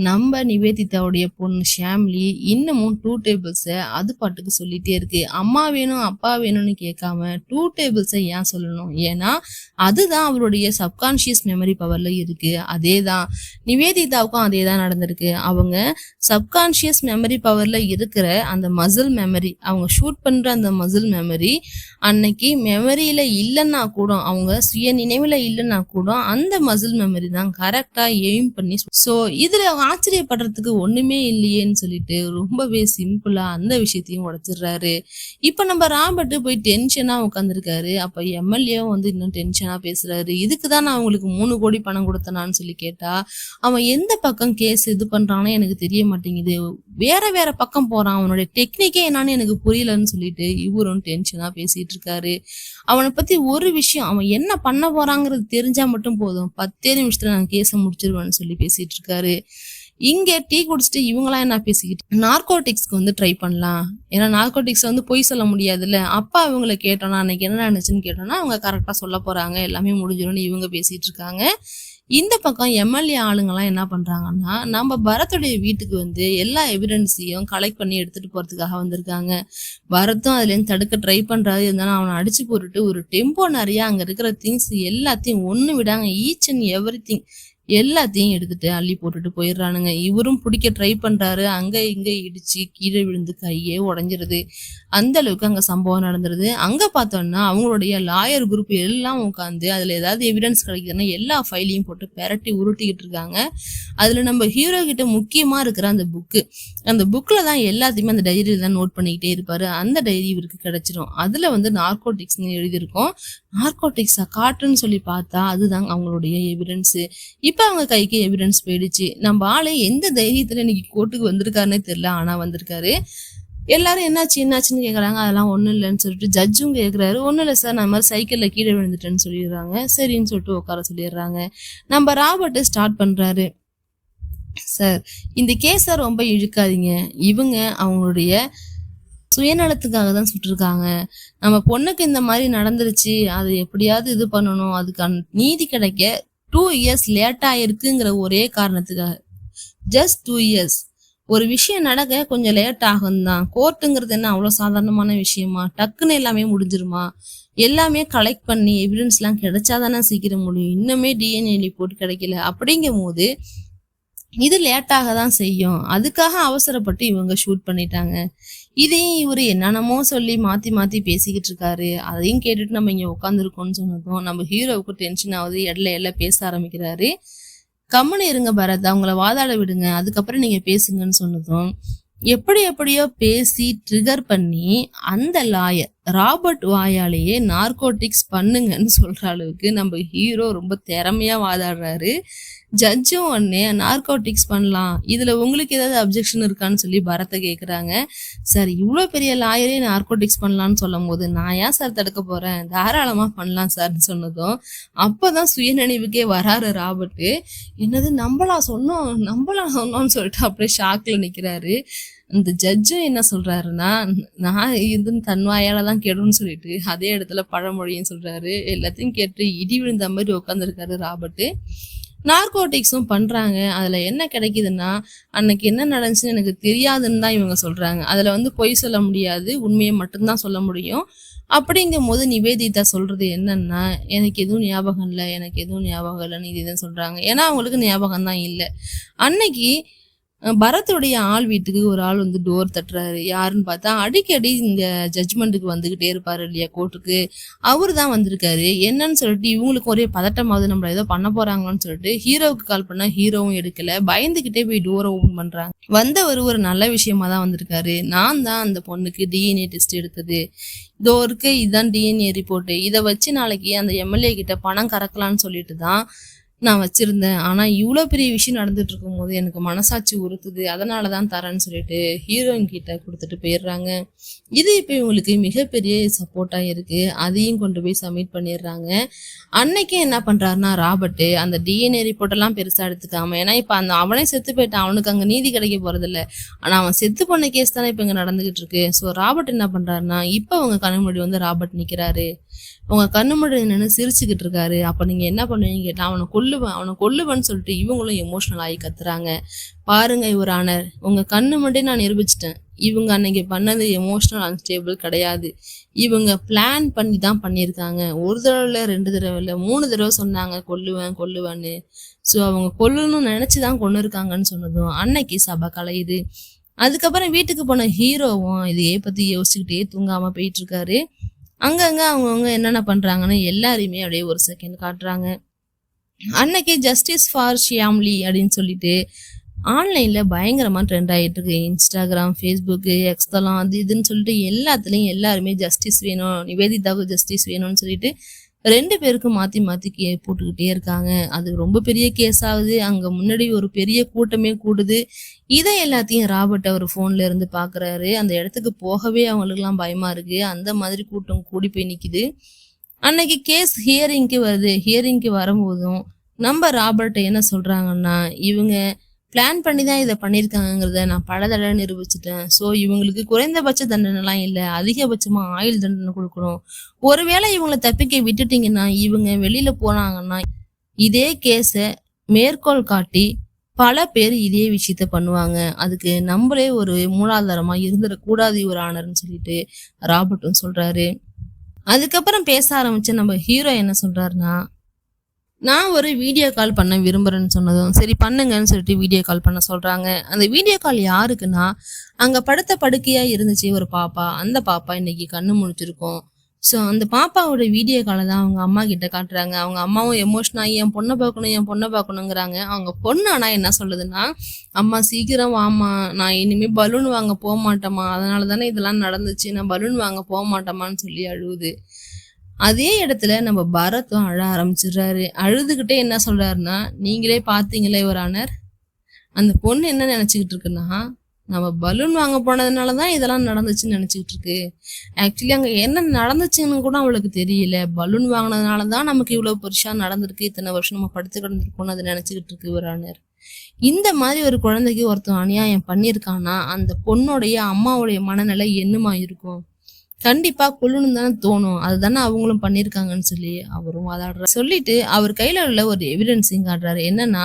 நம்ம நிவேதிதாவுடைய பொண்ணு ஷாம்லி இன்னமும் 2 டேபிள்ஸை அது பாட்டுக்கு சொல்லிட்டே இருக்கு. அம்மா வேணும் அப்பா வேணும்னு கேட்காம 2 டேபிள்ஸை ஏன் சொல்லணும், ஏன்னா அதுதான் அவருடைய சப்கான்சியஸ் மெமரி பவர்ல இருக்கு. அதே தான் நிவேதிதாவுக்கும் அதே தான் நடந்திருக்கு. அவங்க சப்கான்சியஸ் மெமரி பவர்ல இருக்கிற அந்த மசில் மெமரி, அவங்க ஷூட் பண்ற அந்த மசில் மெமரி அன்னைக்கு மெமரியில இல்லைன்னா கூட, அவங்க சுய நினைவுல இல்லைன்னா கூட அந்த மசில் மெமரி தான் கரெக்டா எய்ம் பண்ணி. சோ இதுல ஆச்சரியப்படுறதுக்கு ஒண்ணுமே இல்லையேன்னு சொல்லிட்டு ரொம்பவே சிம்பிளா அந்த விஷயத்தையும் உடைச்சிடுறாரு. இப்ப நம்ம ராபர்ட் போய் டென்ஷனா உட்காந்துருக்காரு. அப்ப எம்எல்ஏவும் வந்து இன்னும் டென்ஷனா பேசுறாரு. இதுக்குதான் நான் அவங்களுக்கு 3 கோடி பணம் கொடுத்தனான்னு சொல்லி கேட்டா, அவன் எந்த பக்கம் கேஸ் இது பண்றானே எனக்கு தெரிய மாட்டேங்குது, வேற பக்கம் போறான், அவனுடைய டெக்னிக்கே என்னன்னு எனக்கு புரியலன்னு சொல்லிட்டு இவரும் டென்ஷனா பேசிட்டு இருக்காரு. அவனை பத்தி ஒரு விஷயம், அவன் என்ன பண்ண போறாங்கிறது தெரிஞ்சா மட்டும் போதும், 10 நிமிஷத்துல நான் கேஸை முடிச்சிருவேன்னு சொல்லி பேசிட்டு இருக்காரு. இங்க டீ குடிச்சிட்டு இவங்களாம் என்ன பேசிக்கிட்டு நார்கோட்டிக்ஸ்க்கு வந்து ட்ரை பண்ணலாம், ஏன்னா நார்கோட்டிக்ஸ் வந்து பொய் சொல்ல முடியாதுல்ல. அப்பா இவங்களை கேட்டோம்னா அன்னைக்கு என்ன நினைச்சுன்னு கேட்டோம்னா அவங்க கரெக்டா சொல்ல போறாங்க, எல்லாமே முடிஞ்சிடும்னு இவங்க பேசிட்டு இருக்காங்க. இந்த பக்கம் எம்எல்ஏ ஆளுங்கெல்லாம் என்ன பண்றாங்கன்னா, நம்ம பரத்துடைய வீட்டுக்கு வந்து எல்லா எவிடன்ஸையும் கலெக்ட் பண்ணி எடுத்துட்டு போறதுக்காக வந்திருக்காங்க. பரத்தும் அதுல இருந்து தடுக்க ட்ரை பண்றாரு. இருந்தாலும் அவனை அடிச்சு போட்டுட்டு ஒரு டெம்போ நிறைய அங்க இருக்கிற திங்ஸ் எல்லாத்தையும் ஒண்ணு விடாங்க ஈச் அண்ட் எவ்ரி திங் எல்லாத்தையும் எடுத்துட்டு அள்ளி போட்டுட்டு போயிடுறானுங்க. இவரும் பிடிக்க ட்ரை பண்றாரு. அங்க இங்க இடிச்சு கீழே விழுந்து கையே உடைஞ்சிருது. அந்த அளவுக்கு அங்க சம்பவம் நடந்துருது. அங்க பார்த்தோம்னா அவங்களுடைய லாயர் குரூப் எல்லாம் உட்காந்து அதுல ஏதாவது எவிடன்ஸ் கிடைக்குதுன்னா எல்லா ஃபைலையும் போட்டு பெரட்டி உருட்டிக்கிட்டு இருக்காங்க. அதுல நம்ம ஹீரோ கிட்ட முக்கியமா இருக்கிற அந்த புக்கு, அந்த புக்ல தான் எல்லாத்தையுமே அந்த டைரியில தான் நோட் பண்ணிக்கிட்டே இருப்பாரு. அந்த டைரி இவருக்கு கிடைச்சிரும். அதுல வந்து நார்கோட்டிக்ஸ்னு எழுதியிருக்கும். நார்கோட்டிக்ஸா காட்டுன்னு சொல்லி பார்த்தா அதுதான் அவங்களுடைய எவிடன்ஸ். இப்ப அவங்க கைக்கு எவிடன்ஸ் போயிடுச்சு. நம்ம ஆளு எந்த தைரியத்துல இன்னைக்கு கோர்ட்டுக்கு வந்திருக்காருன்னே தெரியல. ஆனா வந்திருக்காரு. எல்லாரும் என்னாச்சுன்னு கேக்குறாங்க. அதெல்லாம் ஒண்ணும் இல்லைன்னு சொல்லிட்டு ஜட்ஜும் கேக்குறாரு. ஒண்ணும் இல்லை சார், நான் மாதிரி சைக்கிள்ல கீழே விழுந்துட்டேன்னு சொல்லிடுறாங்க. சரின்னு சொல்லிட்டு உட்கார சொல்லிடுறாங்க. நம்ம ராபர்ட் ஸ்டார்ட் பண்றாரு. சார், இந்த கேஸ ரொம்ப இழுக்காதீங்க. இவங்க அவங்களுடைய சுயநலத்துக்காக தான் சுட்டிருக்காங்க. நம்ம பொண்ணுக்கு இந்த மாதிரி நடந்துருச்சு, அது எப்படியாவது இது பண்ணணும், அதுக்கான நீதி கிடைக்க 2 இயர்ஸ் லேட் ஆயிருக்குங்கிற ஒரே காரணத்துக்காக. Just 2 years. ஒரு விஷயம் நடக்க கொஞ்சம் லேட் ஆகும் தான். கோர்ட்டுங்கிறது என்ன அவ்வளவு சாதாரணமான விஷயமா? டக்குன்னு எல்லாமே முடிஞ்சிருமா? எல்லாமே கலெக்ட் பண்ணி எவிடன்ஸ் எல்லாம் கிடைச்சாதானே சீக்கிரம் முடியும். இன்னுமே டிஎன்ஏ ரிப்போர்ட் கிடைக்கல. அப்படிங்கும் போது இது லேட்டாக தான் செய்யும். அதுக்காக அவசரப்பட்டு இவங்க ஷூட் பண்ணிட்டாங்க. இதையும் இவரு என்னென்னமோ சொல்லி மாத்தி மாத்தி பேசிக்கிட்டு இருக்காரு. அதையும் கேட்டுட்டு நம்ம இங்க உட்காந்துருக்கோம்னு சொன்னதும் நம்ம ஹீரோவுக்கு டென்ஷன் ஆகுது. இடையில பேச ஆரம்பிக்கிறாரு. கம்முன்னு இருங்க பரத், அவங்கள வாதாட விடுங்க, அதுக்கப்புறம் நீங்க பேசுங்கன்னு சொன்னதும் எப்படியோ பேசி ட்ரிகர் பண்ணி அந்த லாயர் ராபர்ட் வாயாலேயே நார்கோட்டிக்ஸ் பண்ணுங்கன்னு சொல்ற அளவுக்கு நம்ம ஹீரோ ரொம்ப திறமையா வாதாடுறாரு. ஜட்ஜும் உடனே நார்கோட்டிக்ஸ் பண்ணலாம், இதுல உங்களுக்கு ஏதாவது அப்ஜெக்ஷன் இருக்கான்னு சொல்லி பரத்தை கேக்குறாங்க. சார், இவ்வளவு பெரிய லாயரே நார்கோட்டிக்ஸ் பண்ணலாம்னு சொல்லும் போது நான் ஏன் சார் தடுக்க போறேன், தாராளமா பண்ணலாம் சார்ன்னு சொன்னதும் அப்பதான் சுயநினைவுக்கே வராரு ராபர்ட். என்னது நம்மளா சொன்னோம்னு சொல்லிட்டு அப்படியே ஷாக்ல நிக்கிறாரு. அந்த ஜட்ஜும் என்ன சொல்றாருன்னா, நான் இது தன் வாயால தான் கெடுன்னு சொல்லிட்டு அதே இடத்துல பழமொழியும் சொல்றாரு. எல்லாத்தையும் கேட்டு இடி விழுந்த மாதிரி உட்காந்துருக்காரு ராபர்ட். நார்கோட்டிக்ஸும் பண்றாங்க. அதுல என்ன கிடைக்குதுன்னா, அன்னைக்கு என்ன நடந்துச்சுன்னு எனக்கு தெரியாதுன்னு தான் இவங்க சொல்றாங்க. அதுல வந்து பொய் சொல்ல முடியாது, உண்மையை மட்டும்தான் சொல்ல முடியும். அப்படிங்கும் போது நிவேதிதா சொல்றது என்னன்னா, எனக்கு எதுவும் ஞாபகம் இல்லைன்னு இதுதான் சொல்றாங்க. ஏன்னா அவங்களுக்கு ஞாபகம் தான் இல்லை. அன்னைக்கு பரத்துடைய ஆள் வீட்டுக்கு ஒரு ஆள் வந்து டோர் தட்டுறாரு. யாருன்னு பார்த்தா அடிக்கடி இங்க ஜட்ஜ்மெண்ட்டுக்கு வந்துகிட்டே இருப்பாரு இல்லையா கோர்ட்டுக்கு, அவரு தான் வந்திருக்காரு. என்னன்னு சொல்லிட்டு இவங்களுக்கு ஒரே பதட்டமாவது, நம்மள ஏதோ பண்ண போறாங்கன்னு சொல்லிட்டு ஹீரோவுக்கு கால் பண்ணா ஹீரோவும் எடுக்கல. பயந்துகிட்டே போய் டோரை ஓபன் பண்றாங்க. வந்தவர் ஒரு நல்ல விஷயமா தான் வந்திருக்காரு. நான் தான் அந்த பொண்ணுக்கு டிஎன்ஏ டெஸ்ட் எடுத்தது, இதோ இருக்கு, இதுதான் டிஎன்ஏ ரிப்போர்ட், இதை வச்சு நாளைக்கு அந்த எம்எல்ஏ கிட்ட பணம் கறக்கலான்னு சொல்லிட்டு தான் நான் வச்சிருந்தேன். ஆனா இவ்வளவு பெரிய விஷயம் நடந்துட்டு இருக்கும் போது எனக்கு மனசாட்சி உறுத்துது, அதனாலதான் தரேன்னு சொல்லிட்டு ஹீரோயின் கிட்ட கொடுத்துட்டு போயிடுறாங்க. இது இப்ப இவங்களுக்கு மிகப்பெரிய சப்போர்ட்டா இருக்கு. அதையும் கொண்டு போய் சப்மிட் பண்ணிடுறாங்க. அன்னைக்கு என்ன பண்றாருன்னா ராபர்ட் அந்த டிஎன்ஏ ரிப்போர்ட் எல்லாம் பெருசா எடுத்துக்காம, ஏன்னா இப்ப அந்த அவனே செத்து போயிட்டான், அவனுக்கு அங்க நீதி கிடைக்க போறது இல்ல. ஆனா அவன் செத்து போன கேஸ் தானே இப்ப இங்க நடந்துகிட்டு இருக்கு. சோ ராபர்ட் என்ன பண்றாருன்னா, இப்ப அவங்க கண்ணு முன்னாடி வந்து ராபர்ட் நிக்கிறாரு. உங்க கண்ணு முன்னாடி நின்று சிரிச்சுக்கிட்டு இருக்காரு. அப்ப நீங்க என்ன பண்ணுவீங்க கேட்டா, அவனை கொல்லுவேன்னு சொல்லிட்டு இவங்களும் எமோஷனல் ஆகி கத்துறாங்க. பாருங்க யுவர் ஆனர், உங்க கண்ணு முன்னாடி நான் நிரூபிச்சிட்டேன், இவங்க அன்னைக்கு பண்ணது எமோஷனல் அன்ஸ்டேபிள் கிடையாது. இவங்க பிளான் பண்ணி தான் பண்ணியிருக்காங்க. ஒரு தடவை இல்லை, 2 தடவை இல்லை, 3 தடவை சொன்னாங்க கொல்லுவேன்னு. ஸோ அவங்க கொல்லணும்னு நினைச்சுதான் கொண்டு இருக்காங்கன்னு சொன்னதும் அன்னைக்கு சபை கலையுது. அதுக்கப்புறம் வீட்டுக்கு போன ஹீரோவும் இதையே பத்தி யோசிச்சுக்கிட்டே தூங்காம போயிட்டு இருக்காரு. அங்கங்க அவங்கவுங்க என்னென்ன பண்றாங்கன்னு எல்லாரையுமே அப்படியே ஒரு செகண்ட் காட்டுறாங்க. அன்னைக்கு ஜஸ்டிஸ் ஃபார் ஷியாம்லி அப்படின்னு சொல்லிட்டு ஆன்லைன்ல பயங்கரமா ட்ரெண்ட் ஆகிட்டு இருக்கு. இன்ஸ்டாகிராம், ஃபேஸ்புக்கு, எக்ஸ்தலம், அது இதுன்னு சொல்லிட்டு எல்லாத்துலயும் எல்லாருமே ஜஸ்டிஸ் வேணும், நிவேதிதாவுக்கு ஜஸ்டிஸ் வேணும்னு சொல்லிட்டு 2 பேருக்கும் மாத்தி மாத்தி போட்டுக்கிட்டே இருக்காங்க. அது ரொம்ப பெரிய கேஸ் ஆகுது. அங்க முன்னாடி ஒரு பெரிய கூட்டமே கூடுது. இதை எல்லாத்தையும் ராபர்ட் அவர் போன்ல இருந்து பாக்குறாரு. அந்த இடத்துக்கு போகவே அவங்களுக்கு எல்லாம் பயமா இருக்கு. அந்த மாதிரி கூட்டம் கூடி போய் நிக்குது. அன்னைக்கு கேஸ் ஹியரிங்க்கு வருது. ஹியரிங்க்கு வரும்போதும் நம்ம ராபர்ட் என்ன சொல்றாங்கன்னா, இவங்க பிளான் பண்ணி தான் இதை பண்ணியிருக்காங்கிறத நான் பல தடவை நிரூபிச்சுட்டேன். ஸோ இவங்களுக்கு குறைந்தபட்ச தண்டனைலாம் இல்லை, அதிகபட்சமா ஆயுள் தண்டனை கொடுக்கணும். ஒருவேளை இவங்களை தப்பிக்க விட்டுட்டீங்கன்னா, இவங்க வெளியில போனாங்கன்னா இதே கேஸை மேற்கோள் காட்டி பல பேர் இதே விஷயத்த பண்ணுவாங்க. அதுக்கு நம்மளே ஒரு மூலாதாரமா இருந்துடக்கூடாது ஒரு ஆனர்னு சொல்லிட்டு ராபர்ட்டும் சொல்றாரு. அதுக்கப்புறம் பேச ஆரம்பிச்ச நம்ம ஹீரோ என்ன சொல்றாருன்னா, நான் ஒரு வீடியோ கால் பண்ண விரும்புறேன்னு சொன்னதும், சரி பண்ணுங்கன்னு சொல்லிட்டு வீடியோ கால் பண்ண சொல்றாங்க. அந்த வீடியோ கால் யாருக்குன்னா, அங்க படுத்த படுக்கையா இருந்துச்சு ஒரு பாப்பா. அந்த பாப்பா இன்னைக்கு கண்ணு முழிச்சிருக்கும். ஸோ அந்த பாப்பாவோட வீடியோ காலை தான் அவங்க அம்மா கிட்ட காட்டுறாங்க. அவங்க அம்மாவும் எமோஷன் ஆகி என் பொண்ணை பார்க்கணும், என் பொண்ணை பார்க்கணுங்கிறாங்க. அவங்க பொண்ணு ஆனா என்ன சொல்லுதுன்னா, அம்மா சீக்கிரம் வாம்மா, நான் இனிமே பலூன் வாங்க போக மாட்டேம்மா, அதனால தானே இதெல்லாம் நடந்துச்சு, நான் பலூன் வாங்க போக மாட்டேம்மான்னு சொல்லி அழுவுது. அதே இடத்துல நம்ம பரத்தும் அழ ஆரம்பிச்சிடுறாரு. அழுதுகிட்டே என்ன சொல்றாருன்னா, நீங்களே பார்த்தீங்களே யுவர் ஆனர், அந்த பொண்ணு என்ன நினைச்சுக்கிட்டு இருக்குன்னா, நம்ம பலூன் வாங்க போனதுனால தான் இதெல்லாம் நடந்துச்சுன்னு நினைச்சுக்கிட்டு இருக்கு. ஆக்சுவலி அங்க என்ன நடந்துச்சுன்னு கூட அவளுக்கு தெரியல. பலூன் வாங்கினதுனால தான் நமக்கு இவ்வளவு பெருசா நடந்திருக்கு, இத்தனை வருஷம் நம்ம படுத்து கிடந்திருக்கோம்னு அதை நினைச்சுக்கிட்டு இருக்கு யுவர் ஆனர். இந்த மாதிரி ஒரு குழந்தைக்கு ஒருத்தன் அநியாயம் பண்ணியிருக்கான்னா, அந்த பொண்ணுடைய அம்மாவுடைய மனநிலை என்னமா இருக்கும்? கண்டிப்பா கொல்லணும் தானே தோணும். அதுதானே அவங்களும் பண்ணியிருக்காங்கன்னு சொல்லி அவரும் வாதாடுறாரு. சொல்லிட்டு அவர் கையில உள்ள ஒரு எவிடன்ஸையும் காட்டுறாரு. என்னன்னா,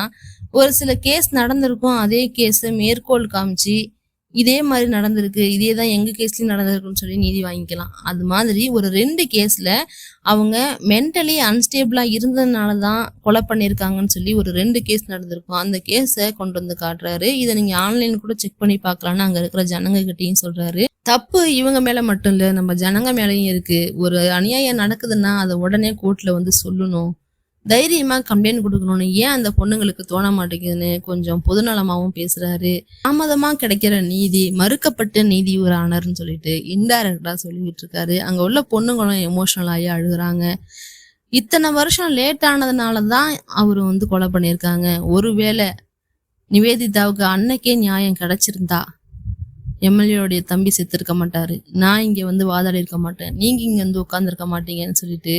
ஒரு சில கேஸ் நடந்திருக்கும், அதே கேஸை மேற்கோள் காமிச்சு இதே மாதிரி நடந்திருக்கு, இதே தான் எங்க கேஸ்லயும் நடந்திருக்குன்னு சொல்லி நீதி வாங்கிக்கலாம். அது மாதிரி ஒரு 2 கேஸ்ல அவங்க மென்டலி அன்ஸ்டேபிளா இருந்ததுனால தான் கொலை பண்ணியிருக்காங்கன்னு சொல்லி ஒரு 2 கேஸ் நடந்திருக்கும். அந்த கேஸை கொண்டு வந்து காட்டுறாரு. இதை நீங்க ஆன்லைன் கூட செக் பண்ணி பார்க்கலான்னு அங்க இருக்கிற ஜனங்க கிட்டையும் சொல்றாரு. தப்பு இவங்க மேல மட்டும் இல்ல, நம்ம ஜனங்க மேலயும் இருக்கு. ஒரு அநியாயம் நடக்குதுன்னா அதை உடனே கோர்ட்ல வந்து சொல்லணும், தைரியமா கம்ப்ளைண்ட் கொடுக்கணும்னு ஏன் அந்த பொண்ணுங்களுக்கு தோண மாட்டேங்குதுன்னு கொஞ்சம் பொதுநலமாவும் பேசுறாரு. தாமதமா கிடைக்கிற நீதி மறுக்கப்பட்ட நீதி ஒரு ஆனர்னு சொல்லிட்டு இன்டைரக்டா சொல்லிட்டு இருக்காரு. அங்க உள்ள பொண்ணுங்களும் எமோஷனல் ஆகி அழுகுறாங்க. இத்தனை வருஷம் லேட் ஆனதுனாலதான் அவரு வந்து கொலை பண்ணியிருக்காங்க. ஒருவேளை நிவேதிதாவுக்கு அன்னைக்கே நியாயம் கிடைச்சிருந்தா எம்எல்ஏடைய தம்பி செத்துருக்க மாட்டாரு, நான் இங்க வந்து வாதாடி இருக்க மாட்டேன், நீங்க இங்க வந்து உட்காந்துருக்க மாட்டீங்கன்னு சொல்லிட்டு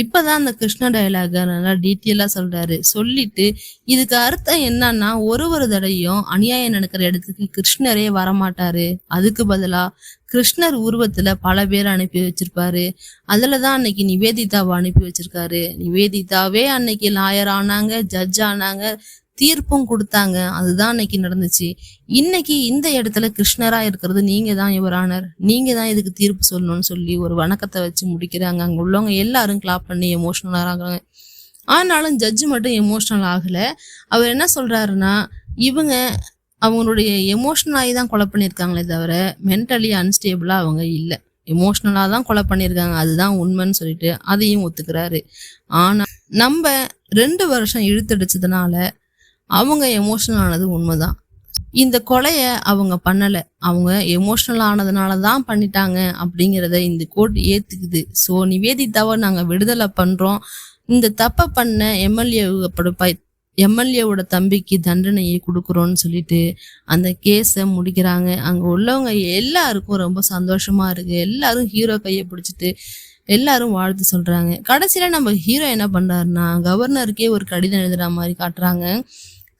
இப்பதான் அந்த கிருஷ்ண டயலாக நல்லா டீட்டெயிலா சொல்றாரு. சொல்லிட்டு இதுக்கு அர்த்தம் என்னன்னா, ஒரு தடையும் அநியாயம் நடக்கிற இடத்துக்கு கிருஷ்ணரே வரமாட்டாரு, அதுக்கு பதிலா கிருஷ்ணர் உருவத்துல பல பேர் அனுப்பி வச்சிருப்பாரு. அதுலதான் அன்னைக்கு நிவேதிதாவை அனுப்பி வச்சிருக்காரு. நிவேதிதாவே அன்னைக்கு லாயர் ஆனாங்க, ஜட்ஜ் ஆனாங்க, தீர்ப்பும் கொடுத்தாங்க. அதுதான் அன்னைக்கு நடந்துச்சு. இன்னைக்கு இந்த இடத்துல கிருஷ்ணரா இருக்கிறது நீங்க தான் யுவர் ஆனர், நீங்க தான் இதுக்கு தீர்ப்பு சொல்லணும்னு சொல்லி ஒரு வணக்கத்தை வச்சு முடிக்கிறாங்க. அங்க உள்ளவங்க எல்லாரும் கிளாப் பண்ணி எமோஷனல் ஆகிறாங்க. ஆனாலும் ஜட்ஜு மட்டும் எமோஷனல் ஆகல. அவர் என்ன சொல்றாருன்னா, இவங்க அவங்களுடைய எமோஷனல் ஆகி தான் கொலை பண்ணியிருக்காங்களே தவிர மென்டலி அன்ஸ்டேபிளா அவங்க இல்லை, எமோஷனலா தான் கொலை பண்ணியிருக்காங்க, அதுதான் உண்மைன்னு சொல்லிட்டு அதையும் ஒத்துக்கிறாரு. ஆனா நம்ம 2 வருஷம் இழுத்தடிச்சதுனால அவங்க எமோஷனல் ஆனது உண்மைதான். இந்த கொலைய அவங்க பண்ணல, அவங்க எமோஷனல் ஆனதுனால தான் பண்ணிட்டாங்க அப்படிங்கிறத இந்த கோர்ட் ஏத்துக்குது. ஸோ நிவேதிதாவை நாங்க விடுதலை பண்றோம், இந்த தப்பை பண்ண எம்எல்ஏவோட தம்பிக்கு தண்டனையை கொடுக்குறோன்னு சொல்லிட்டு அந்த கேஸை முடிக்கிறாங்க. அங்க உள்ளவங்க எல்லாருக்கும் ரொம்ப சந்தோஷமா இருக்கு. எல்லாரும் ஹீரோ கையை பிடிச்சிட்டு எல்லாரும் வாழ்த்து சொல்றாங்க. கடைசியில நம்ம ஹீரோ என்ன பண்றாருன்னா, கவர்னருக்கே ஒரு கடிதம் எழுதுற மாதிரி காட்டுறாங்க.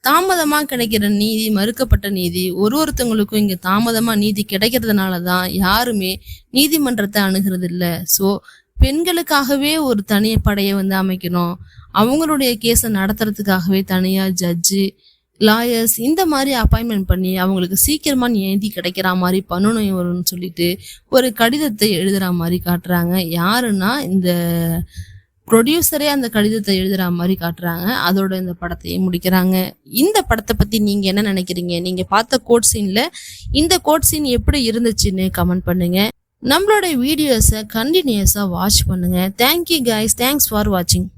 தாமதமா கிடைக்கிற நீதி மறுக்கப்பட்ட நீதி, ஒருத்தவங்களுக்கும் இங்க தாமதமா நீதி கிடைக்கிறதுனாலதான் யாருமே நீதிமன்றத்தை அணுகிறது இல்ல. ஸோ பெண்களுக்காகவே ஒரு தனி படையை வந்து அமைக்கணும், அவங்களுடைய கேஸை நடத்துறதுக்காகவே தனியா ஜட்ஜு, லாயர்ஸ் இந்த மாதிரி அப்பாயின்மெண்ட் பண்ணி அவங்களுக்கு சீக்கிரமா நீதி கிடைக்கிற மாதிரி பண்ணணும் சொல்லிட்டு ஒரு கடிதத்தை எழுதுற மாதிரி காட்டுறாங்க. யாருன்னா இந்த ப்ரொடியூசரே அந்த கடிதத்தை எழுதுற மாதிரி காட்டுறாங்க. அதோட இந்த படத்தையும் முடிக்கிறாங்க. இந்த படத்தை பத்தி நீங்க என்ன நினைக்கிறீங்க? நீங்க பார்த்த கோர்ட் சீன்ல இந்த கோர்ட் சீன் எப்படி இருந்துச்சுன்னு கமெண்ட் பண்ணுங்க. நம்மளோட வீடியோஸை கண்டினியூஸா வாட்ச் பண்ணுங்க. தேங்க்யூ கைஸ், தேங்க்ஸ் ஃபார் வாட்சிங்.